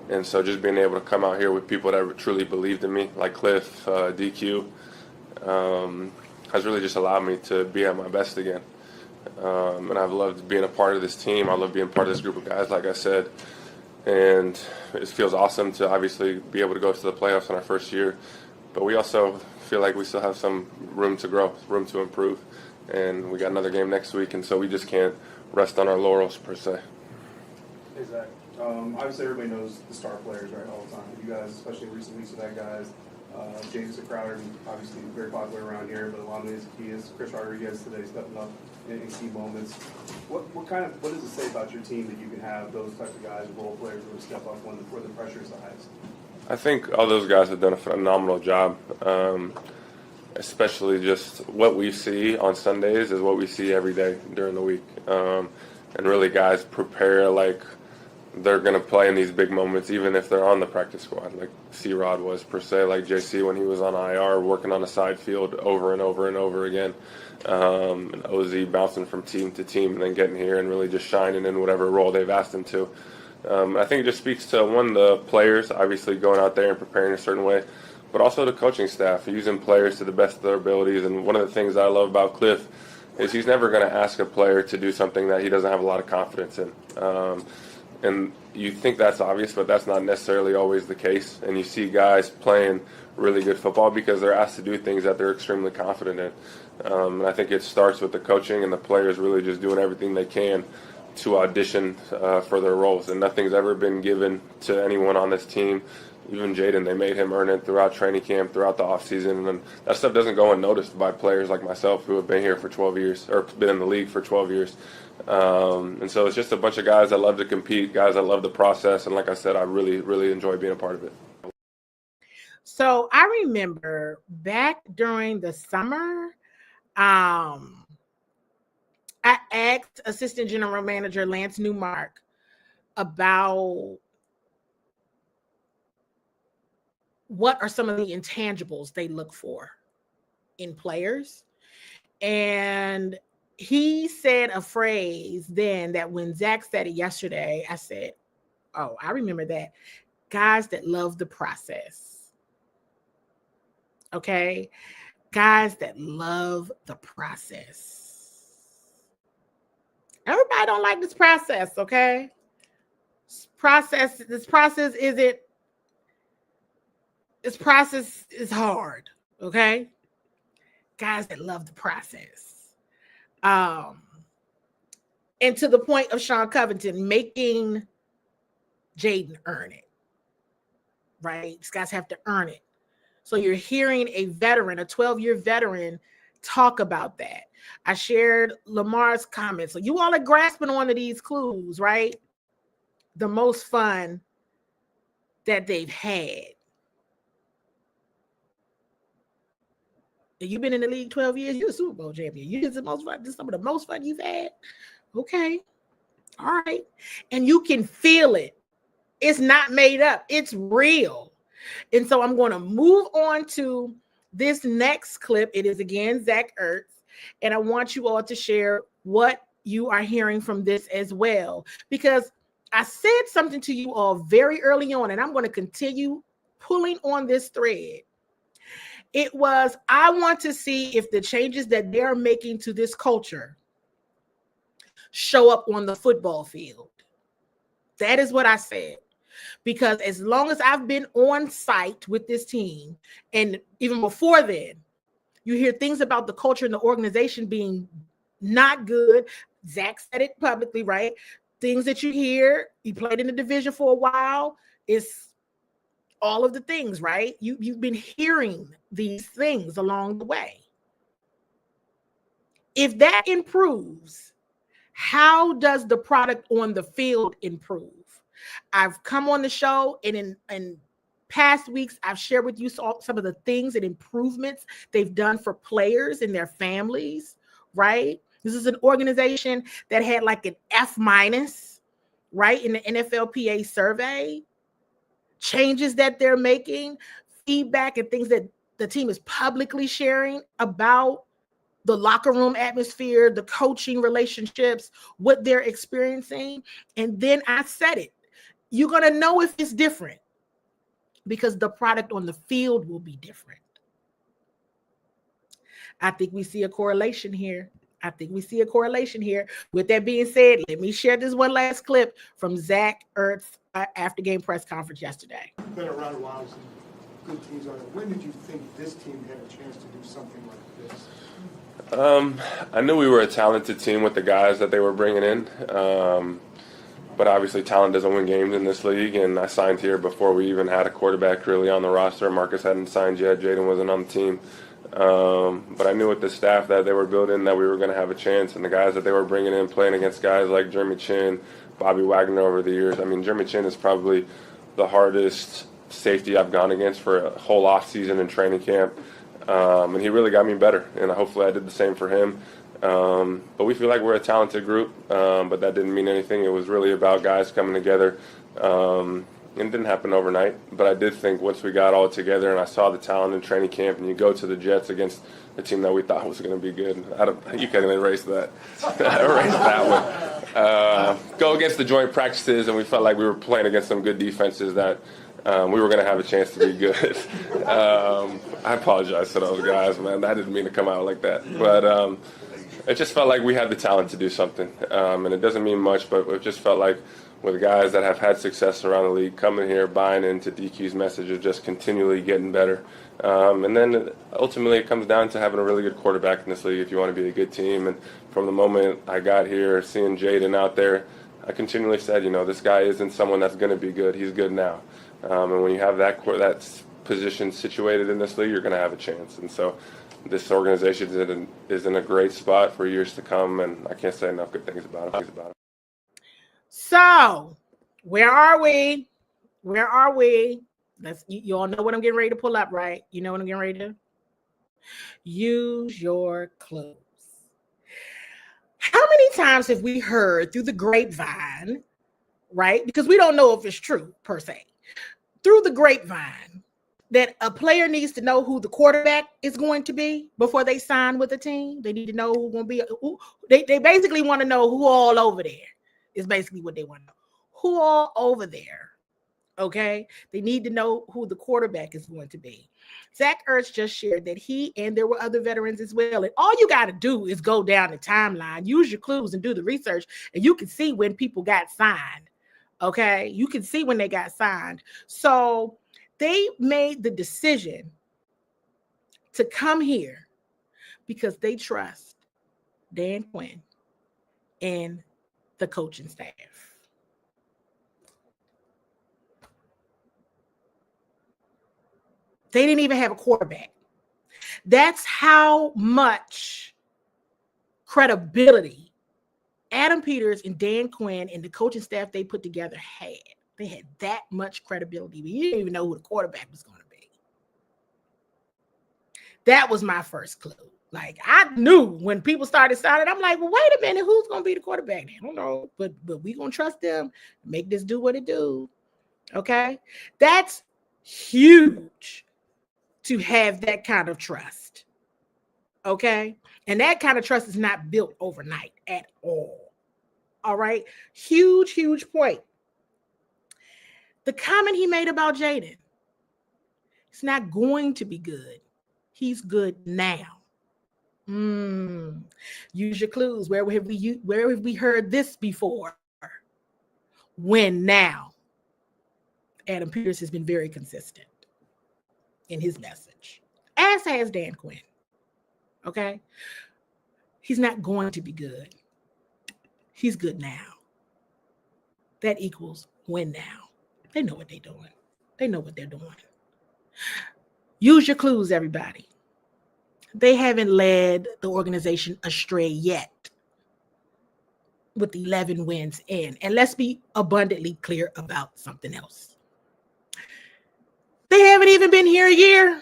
And so just being able to come out here with people that truly believed in me, like Cliff, DQ, has really just allowed me to be at my best again. And I've loved being a part of this team. I love being part of this group of guys, like I said. And it feels awesome to obviously be able to go to the playoffs in our first year. But we also feel like we still have some room to grow, room to improve. And we got another game next week, and so we just can't rest on our laurels, per se. Hey, Zach. Obviously, everybody knows the star players, right, all the time. You guys, especially in recent weeks, have had guys. James Crowder, obviously very popular around here, but a lot of these key is Chris Rodriguez today stepping up in key moments. What does it say about your team that you can have those types of guys, role players, who step up when the pressure is the highest? I think all those guys have done a phenomenal job. Especially just what we see on Sundays is what we see every day during the week. And really, guys prepare like they're going to play in these big moments, even if they're on the practice squad, like C-Rod was, per se, like JC when he was on IR, working on the side field over and over and over again. And OZ bouncing from team to team and then getting here and really just shining in whatever role they've asked him to. I think it just speaks to, one, the players, obviously going out there and preparing a certain way, but also the coaching staff, using players to the best of their abilities. And one of the things I love about Cliff is he's never going to ask a player to do something that he doesn't have a lot of confidence in. And you think that's obvious, but that's not necessarily always the case. And you see guys playing really good football because they're asked to do things that they're extremely confident in. And I think it starts with the coaching and the players really just doing everything they can to audition for their roles. And nothing's ever been given to anyone on this team. Even Jaden, they made him earn it throughout training camp, throughout the offseason. And that stuff doesn't go unnoticed by players like myself who have been here for 12 years, or been in the league for 12 years. And so it's just a bunch of guys that love to compete, guys that love the process. And like I said, I really, really enjoy being a part of it. So I remember back during the summer, I asked Assistant General Manager Lance Newmark about what are some of the intangibles they look for in players. And he said a phrase then that when Zach said it yesterday, I said, oh, I remember that. Guys that love the process. Okay? Guys that love the process. Everybody don't like this process, okay? This process is hard, okay? Guys that love the process. And to the point of Sean Covington making Jaden earn it, right? These guys have to earn it. So you're hearing a veteran, a 12-year veteran, talk about that. I shared Lamar's comments. So you all are grasping onto these clues, right? The most fun that they've had. You've been in the league 12 years. You're a Super Bowl champion. You did the most fun. This is some of the most fun you've had. Okay. All right. And you can feel it. It's not made up. It's real. And so I'm going to move on to this next clip. It is again Zach Ertz. And I want you all to share what you are hearing from this as well. Because I said something to you all very early on, and I'm going to continue pulling on this thread. It was, I want to see if the changes that they're making to this culture show up on the football field. That is what I said. Because as long as I've been on site with this team, and even before then, you hear things about the culture and the organization being not good. Zach said it publicly, right? Things that you hear, you played in the division for a while, is all of the things, right? You've been hearing these things along the way. If that improves, How does the product on the field improve? I've come on the show and in past weeks, I've shared with you some of the things and improvements they've done for players and their families, right? This is an organization that had like an F-, right, in the NFLPA survey. Changes that they're making, feedback and things that the team is publicly sharing about the locker room atmosphere, the coaching relationships, what they're experiencing. And then I said it, you're going to know if it's different because the product on the field will be different. I think we see a correlation here. With that being said, let me share this one last clip from Zach Ertz's after game press conference yesterday. Been around a while, some good teams on it. When did you think this team had a chance to do something like this? I knew we were a talented team with the guys that they were bringing in. But obviously talent doesn't win games in this league, and I signed here before we even had a quarterback really on the roster. Marcus hadn't signed yet. Jaden wasn't on the team. But I knew with the staff that they were building that we were going to have a chance, and the guys that they were bringing in playing against guys like Jeremy Chin, Bobby Wagner over the years. I mean, Jeremy Chin is probably the hardest safety I've gone against for a whole off season in training camp, and he really got me better, and hopefully I did the same for him. But we feel like we're a talented group, but that didn't mean anything. It was really about guys coming together. It didn't happen overnight, but I did think once we got all together and I saw the talent in training camp and you go to the Jets against a team that we thought was going to be good, you can't erase that. Erase that one. Go against the joint practices and we felt like we were playing against some good defenses that we were going to have a chance to be good. I apologize to those guys, man. I didn't mean to come out like that. But it just felt like we had the talent to do something. And it doesn't mean much, but it just felt like with guys that have had success around the league, coming here, buying into DQ's message of just continually getting better. And then ultimately it comes down to having a really good quarterback in this league if you want to be a good team. And from the moment I got here, seeing Jaden out there, I continually said, this guy isn't someone that's going to be good. He's good now. And when you have that position situated in this league, you're going to have a chance. And so this organization is in a great spot for years to come, and I can't say enough good things about it. So, where are we? You all know what I'm getting ready to pull up, right? You know what I'm getting ready to do? Use your clues. How many times have we heard through the grapevine, right? Because we don't know if it's true per se. Through the grapevine, that a player needs to know who the quarterback is going to be before they sign with a team. They need to know who's going to be. They basically want to know who all over there is basically what they want to know. Who all over there, okay? They need to know who the quarterback is going to be. Zach Ertz just shared that and there were other veterans as well. And all you got to do is go down the timeline, use your clues and do the research, and you can see when people got signed, okay? You can see when they got signed. So they made the decision to come here because they trust Dan Quinn and the coaching staff. They didn't even have a quarterback. That's how much credibility Adam Peters and Dan Quinn and the coaching staff they put together had. They had that much credibility. You didn't even know who the quarterback was going to be. That was my first clue. Like, I knew when people started signing, I'm like, well, wait a minute, who's going to be the quarterback? I don't know, but we going to trust them, make this do what it do, okay? That's huge to have that kind of trust, okay? And that kind of trust is not built overnight at all right? Huge point. The comment he made about Jaden, it's not going to be good. He's good now. Use your clues. Where have we heard this before? When now? Adam Peters has been very consistent in his message, as has Dan Quinn. Okay? He's not going to be good. He's good now. That equals when now. They know what they're doing. They know what they're doing. Use your clues, everybody. They haven't led the organization astray yet. with 11 wins in. And let's be abundantly clear about something else. They haven't even been here a year.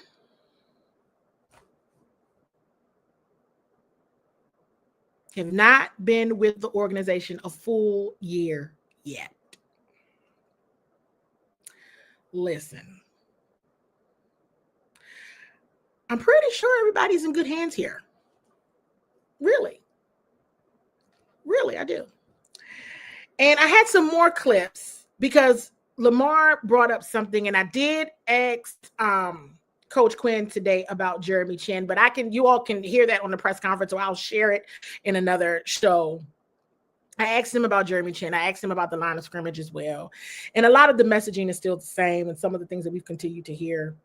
Have not been with the organization a full year yet. Listen, I'm pretty sure everybody's in good hands here. Really, I do. And I had some more clips because Lamar brought up something, and I did ask Coach Quinn today about Jeremy Chinn, but you all can hear that on the press conference, or I'll share it in another show. I asked him about Jeremy Chinn. I asked him about the line of scrimmage as well. And a lot of the messaging is still the same, and some of the things that we've continued to hear.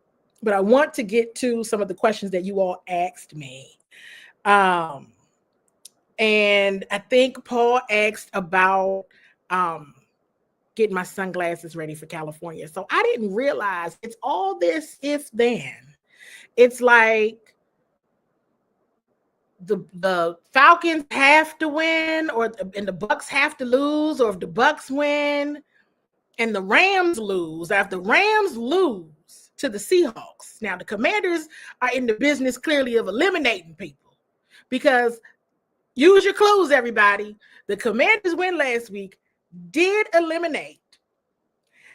But I want to get to some of the questions that you all asked me. And I think Paul asked about getting my sunglasses ready for California. So I didn't realize it's all this if then. It's like the Falcons have to win, and the Bucks have to lose, or if the Bucks win and the Rams lose, or if the Rams lose to the Seahawks. Now the Commanders are in the business clearly of eliminating people, because use your clues, everybody. The Commanders win last week did eliminate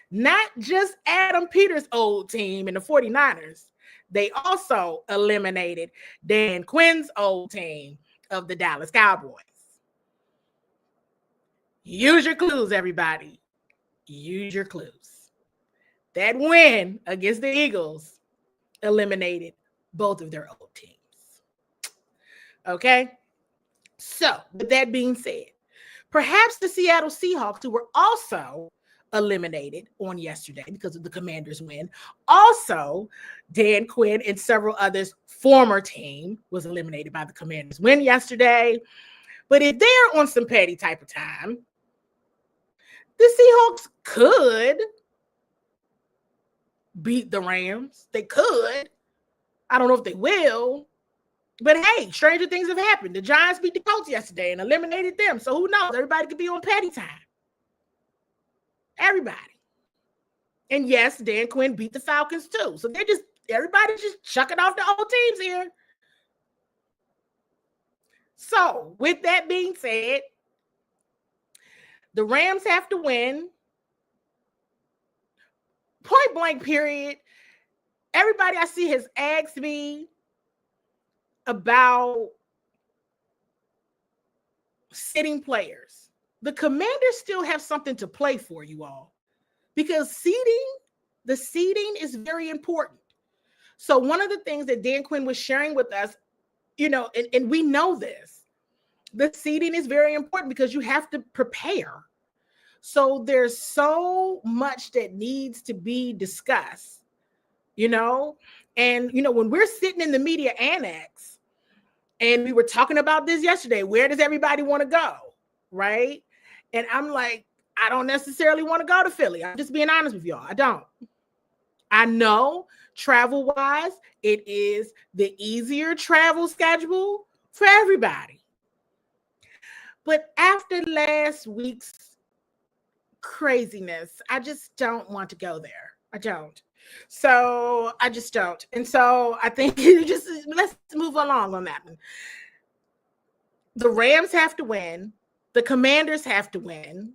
not just Adam Peters' old team and the 49ers. They also eliminated Dan Quinn's old team of the Dallas Cowboys. Use your clues, everybody. Use your clues. That win against the Eagles eliminated both of their old teams. Okay? So, with that being said, perhaps the Seattle Seahawks, who were also eliminated on yesterday because of the Commanders' win, also Dan Quinn and several others' former team was eliminated by the Commanders' win yesterday. But if they're on some petty type of time, the Seahawks could beat the Rams. They could. I don't know if they will. But hey, stranger things have happened. The Giants beat the Colts yesterday and eliminated them. So who knows? Everybody could be on petty time. Everybody. And yes, Dan Quinn beat the Falcons too. So everybody's just chucking off the old teams here. So with that being said, the Rams have to win. Point blank period. Everybody I see has asked me about sitting players. The Commanders still have something to play for, you all, because the seeding is very important. So one of the things that Dan Quinn was sharing with us, and we know this, the seeding is very important because you have to prepare. So there's so much that needs to be discussed, and when we're sitting in the media annex, and we were talking about this yesterday, where does everybody want to go, right? And I'm like, I don't necessarily want to go to Philly. I'm just being honest with y'all. I don't. I know travel-wise, it is the easier travel schedule for everybody. But after last week's craziness, I just don't want to go there. I don't. So I just don't. And so I think let's move along on that one. The Rams have to win. The Commanders have to win.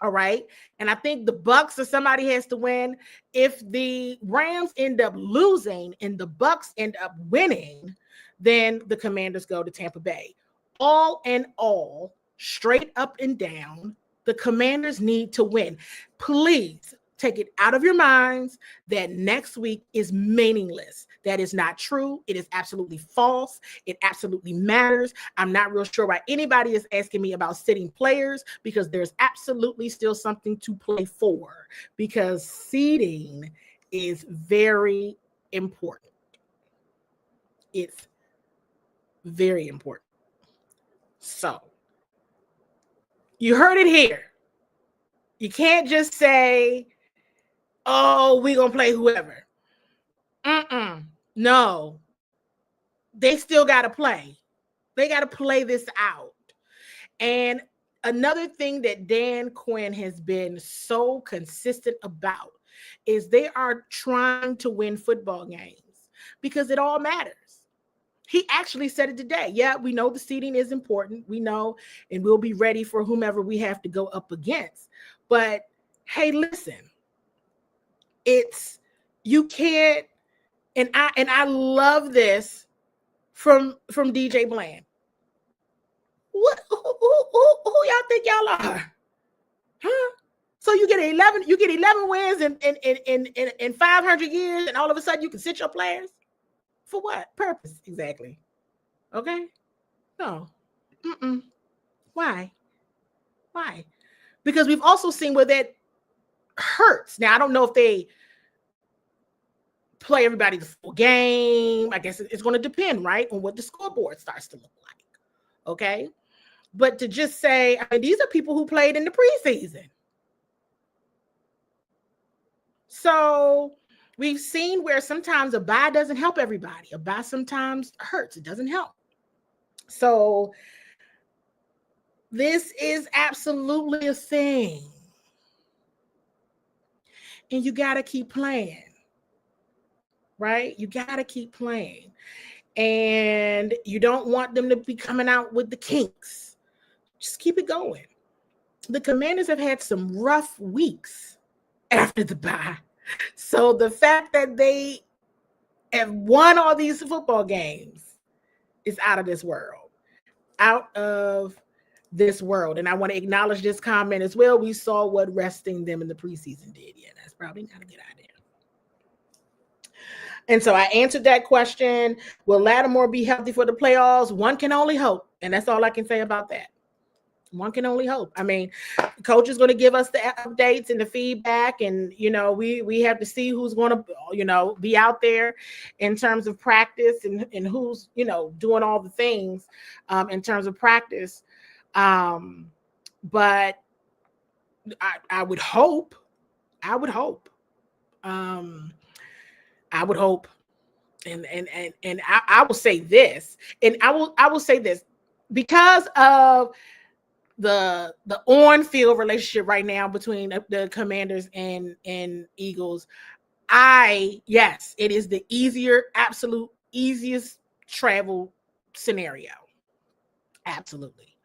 All right. And I think the Bucks or somebody has to win. If the Rams end up losing and the Bucks end up winning, then the Commanders go to Tampa Bay. All in all, straight up and down, the Commanders need to win. Please take it out of your minds that next week is meaningless. That is not true. It is absolutely false. It absolutely matters. I'm not real sure why anybody is asking me about sitting players, because there's absolutely still something to play for, because seeding is very important. It's very important. So you heard it here. You can't just say, oh, we're going to play whoever. No. They still got to play. They got to play this out. And another thing that Dan Quinn has been so consistent about is they are trying to win football games because it all matters. He actually said it today. Yeah, we know the seeding is important. We know, and we'll be ready for whomever we have to go up against. But hey, listen, you can't, and I love this from DJ Bland. What who y'all think y'all are? Huh? So you get 11 wins in 500 years, and all of a sudden you can sit your players? For what purpose exactly? Okay. No. Why? Because we've also seen where that hurts. Now, I don't know if they play everybody the full game. I guess it's going to depend, right, on what the scoreboard starts to look like. Okay. But to just say, I mean, these are people who played in the preseason. So we've seen where sometimes a bye doesn't help everybody. A bye sometimes hurts. It doesn't help. So this is absolutely a thing. And you got to keep playing, right? You got to keep playing. And you don't want them to be coming out with the kinks. Just keep it going. The Commanders have had some rough weeks after the bye. So the fact that they have won all these football games is out of this world. Out of this world. And I want to acknowledge this comment as well. We saw what resting them in the preseason did. Yeah, that's probably not a good idea. And so I answered that question. Will Lattimore be healthy for the playoffs? One can only hope. And that's all I can say about that. One can only hope. I mean, coach is going to give us the updates and the feedback. And, you know, we have to see who's going to, you know, be out there in terms of practice and who's, you know, doing all the things in terms of practice. But I would hope, I would hope, and I will say this, and I will say this, because of the on-field relationship right now between the Commanders and Eagles, yes, it is the absolute easiest travel scenario. Absolutely.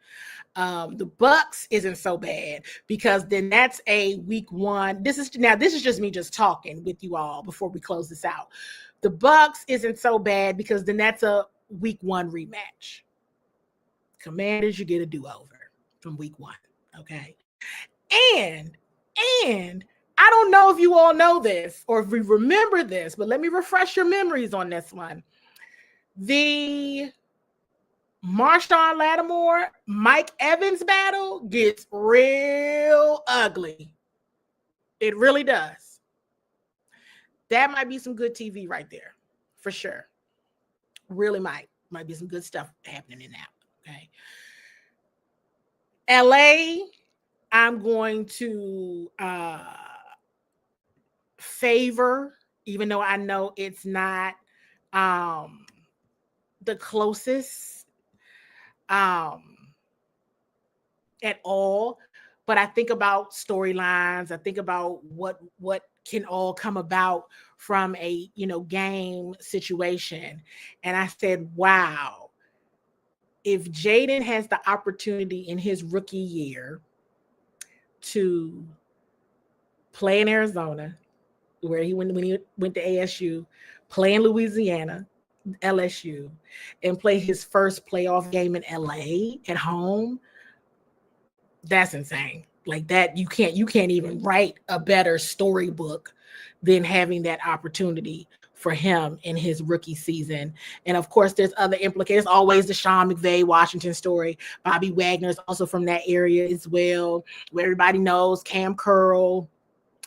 The Bucks isn't so bad because then that's a week one. This is just me just talking with you all before we close this out. The Bucks isn't so bad because then that's a week one rematch. Commanders, you get a do-over from week one. Okay. And I don't know if you all know this or if we remember this, but let me refresh your memories on this one. The Marshawn Lattimore, Mike Evans battle gets real ugly. It really does. That might be some good TV right there, for sure. Really might be some good stuff happening in that. Okay. LA, I'm going to favor, even though I know it's not the closest at all, but I think about storylines. I think about what can all come about from a game situation, and I said, wow, if Jaden has the opportunity in his rookie year to play in Arizona, where he went when he went to ASU, play in Louisiana, LSU, and play his first playoff game in LA at home, that's insane. Like that, you can't even write a better storybook than having that opportunity for him in his rookie season. And of course, there's other implications. Always the Sean McVay Washington story. Bobby Wagner is also from that area as well, where everybody knows Cam Curl,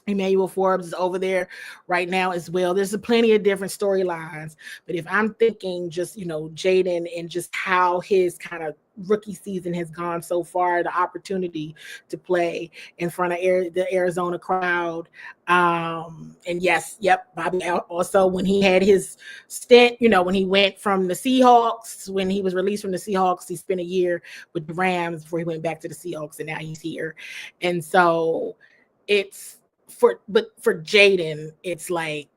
Emmanuel Forbes is over there right now as well. There's plenty of different storylines. But if I'm thinking just, Jaden and just how his kind of rookie season has gone so far, the opportunity to play in front of the Arizona crowd. And yes, Bobby also, when he had his stint, when he went from the Seahawks, when he was released from the Seahawks, he spent a year with the Rams before he went back to the Seahawks, and now he's here. And so it's for Jaden, it's like,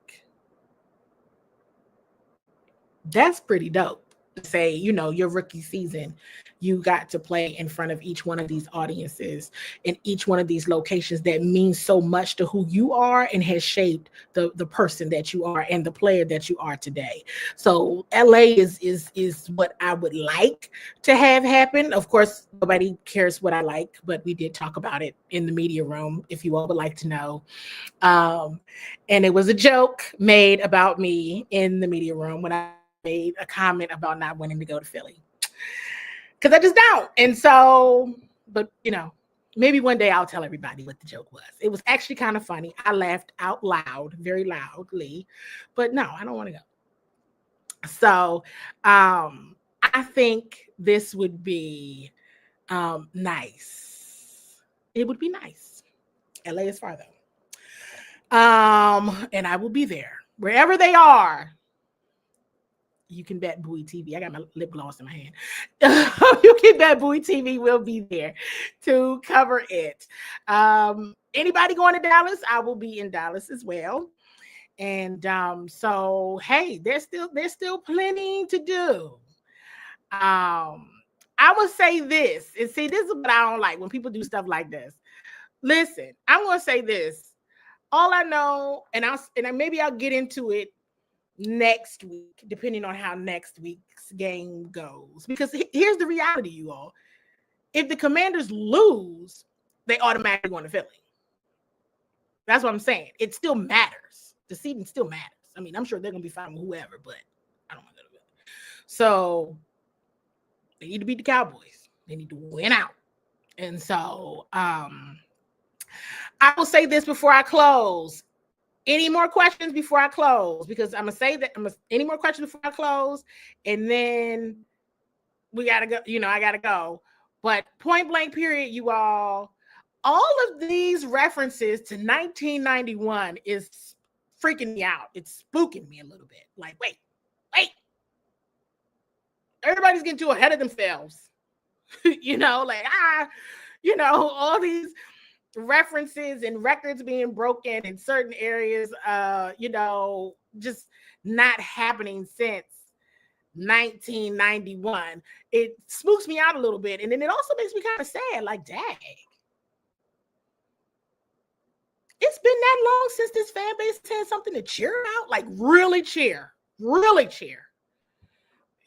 that's pretty dope to say, your rookie season, you got to play in front of each one of these audiences in each one of these locations that means so much to who you are and has shaped the person that you are and the player that you are today. So LA is what I would like to have happen. Of course, nobody cares what I like, but we did talk about it in the media room, if you all would like to know. And it was a joke made about me in the media room when I made a comment about not wanting to go to Philly, because I just don't. And so, but maybe one day I'll tell everybody what the joke was. It was actually kind of funny. I laughed out loud, very loudly, but no, I don't want to go. So I think this would be nice. It would be nice. LA is far though. And I will be there wherever they are. You can bet Bowie TV. I got my lip gloss in my hand. You can bet Bowie TV will be there to cover it. Anybody going to Dallas? I will be in Dallas as well. And so hey, there's still plenty to do. I would say this, and see, this is what I don't like when people do stuff like this. Listen, I'm gonna say this. All I know, and maybe I'll get into it next week, depending on how next week's game goes. Because here's the reality, you all. If the Commanders lose, they automatically go to Philly. That's what I'm saying. It still matters. The seeding still matters. I mean, I'm sure they're going to be fine with whoever, but I don't want to go to Philly. So they need to beat the Cowboys. They need to win out. And so I will say this before I close. Any more questions before I close? Because I'm going to say that any more questions before I close, and then we got to go, I got to go. But point blank period, you all of these references to 1991 is freaking me out. It's spooking me a little bit. Like, wait. Everybody's getting too ahead of themselves. All these references and records being broken in certain areas, just not happening since 1991. It spooks me out a little bit. And then it also makes me kind of sad, like, dang. It's been that long since this fan base had something to cheer about, like really cheer.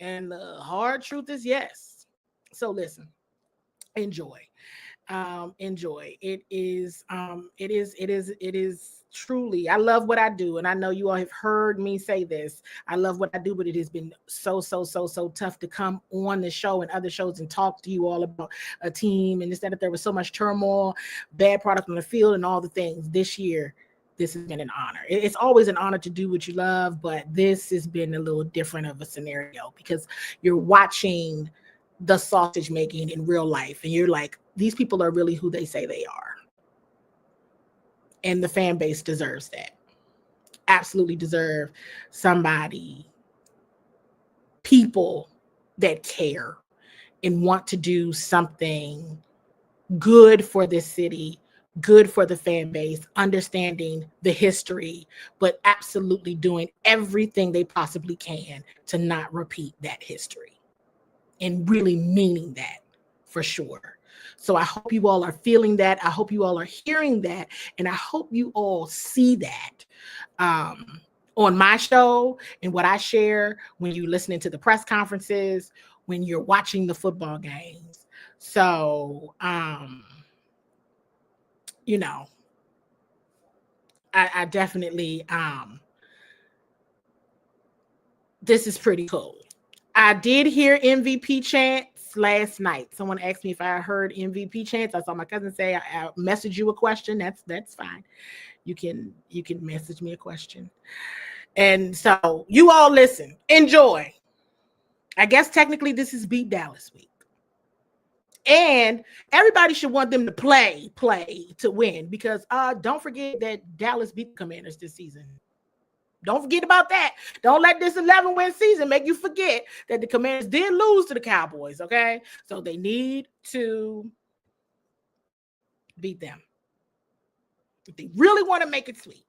And the hard truth is yes. So listen, enjoy. It is truly, I love what I do. And I know you all have heard me say this. I love what I do, but it has been so tough to come on the show and other shows and talk to you all about a team. And instead of there was so much turmoil, bad product on the field and all the things this year, this has been an honor. It's always an honor to do what you love, but this has been a little different of a scenario because you're watching the sausage making in real life. And you're like, these people are really who they say they are. And the fan base deserves that. Absolutely deserve people that care and want to do something good for this city, good for the fan base, understanding the history, but absolutely doing everything they possibly can to not repeat that history. And really meaning that for sure. So I hope you all are feeling that. I hope you all are hearing that. And I hope you all see that on my show and what I share when you're listening to the press conferences, when you're watching the football games. So, I definitely, this is pretty cool. I did hear MVP chants last night. Someone asked me if I heard MVP chants. I saw my cousin say, I message you a question. That's fine. You can message me a question. And so you all listen, enjoy. I guess technically this is Beat Dallas week. And everybody should want them to play to win, because don't forget that Dallas beat the Commanders this season. Don't forget about that. Don't let this 11-win season make you forget that the Commanders did lose to the Cowboys, okay? So they need to beat them. If they really want to make it sweet,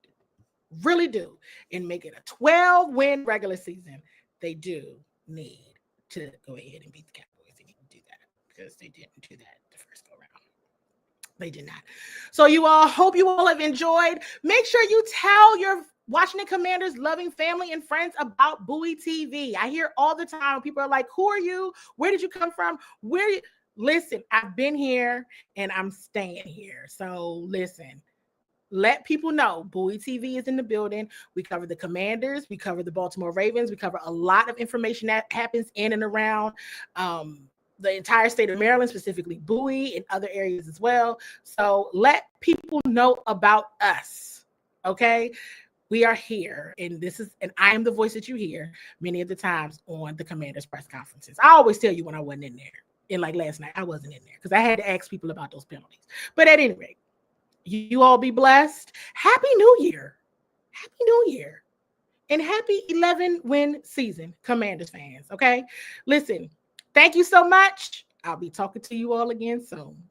really do, and make it a 12-win regular season, they do need to go ahead and beat the Cowboys. They need to do that, because they didn't do that the first go round. They did not. So you all, hope you all have enjoyed. Make sure you tell your Washington Commanders loving family and friends about Bowie TV. I hear all the time, people are like, who are you? Where did you come from? Listen, I've been here and I'm staying here. So listen, let people know Bowie TV is in the building. We cover the Commanders. We cover the Baltimore Ravens. We cover a lot of information that happens in and around the entire state of Maryland, specifically Bowie and other areas as well. So let people know about us, okay? We are here, and I am the voice that you hear many of the times on the Commanders press conferences. I always tell you when I wasn't in there. And like last night, I wasn't in there because I had to ask people about those penalties. But at any rate, you all be blessed. Happy New Year. Happy New Year. And happy 11-win season, Commanders fans, okay? Listen, thank you so much. I'll be talking to you all again soon.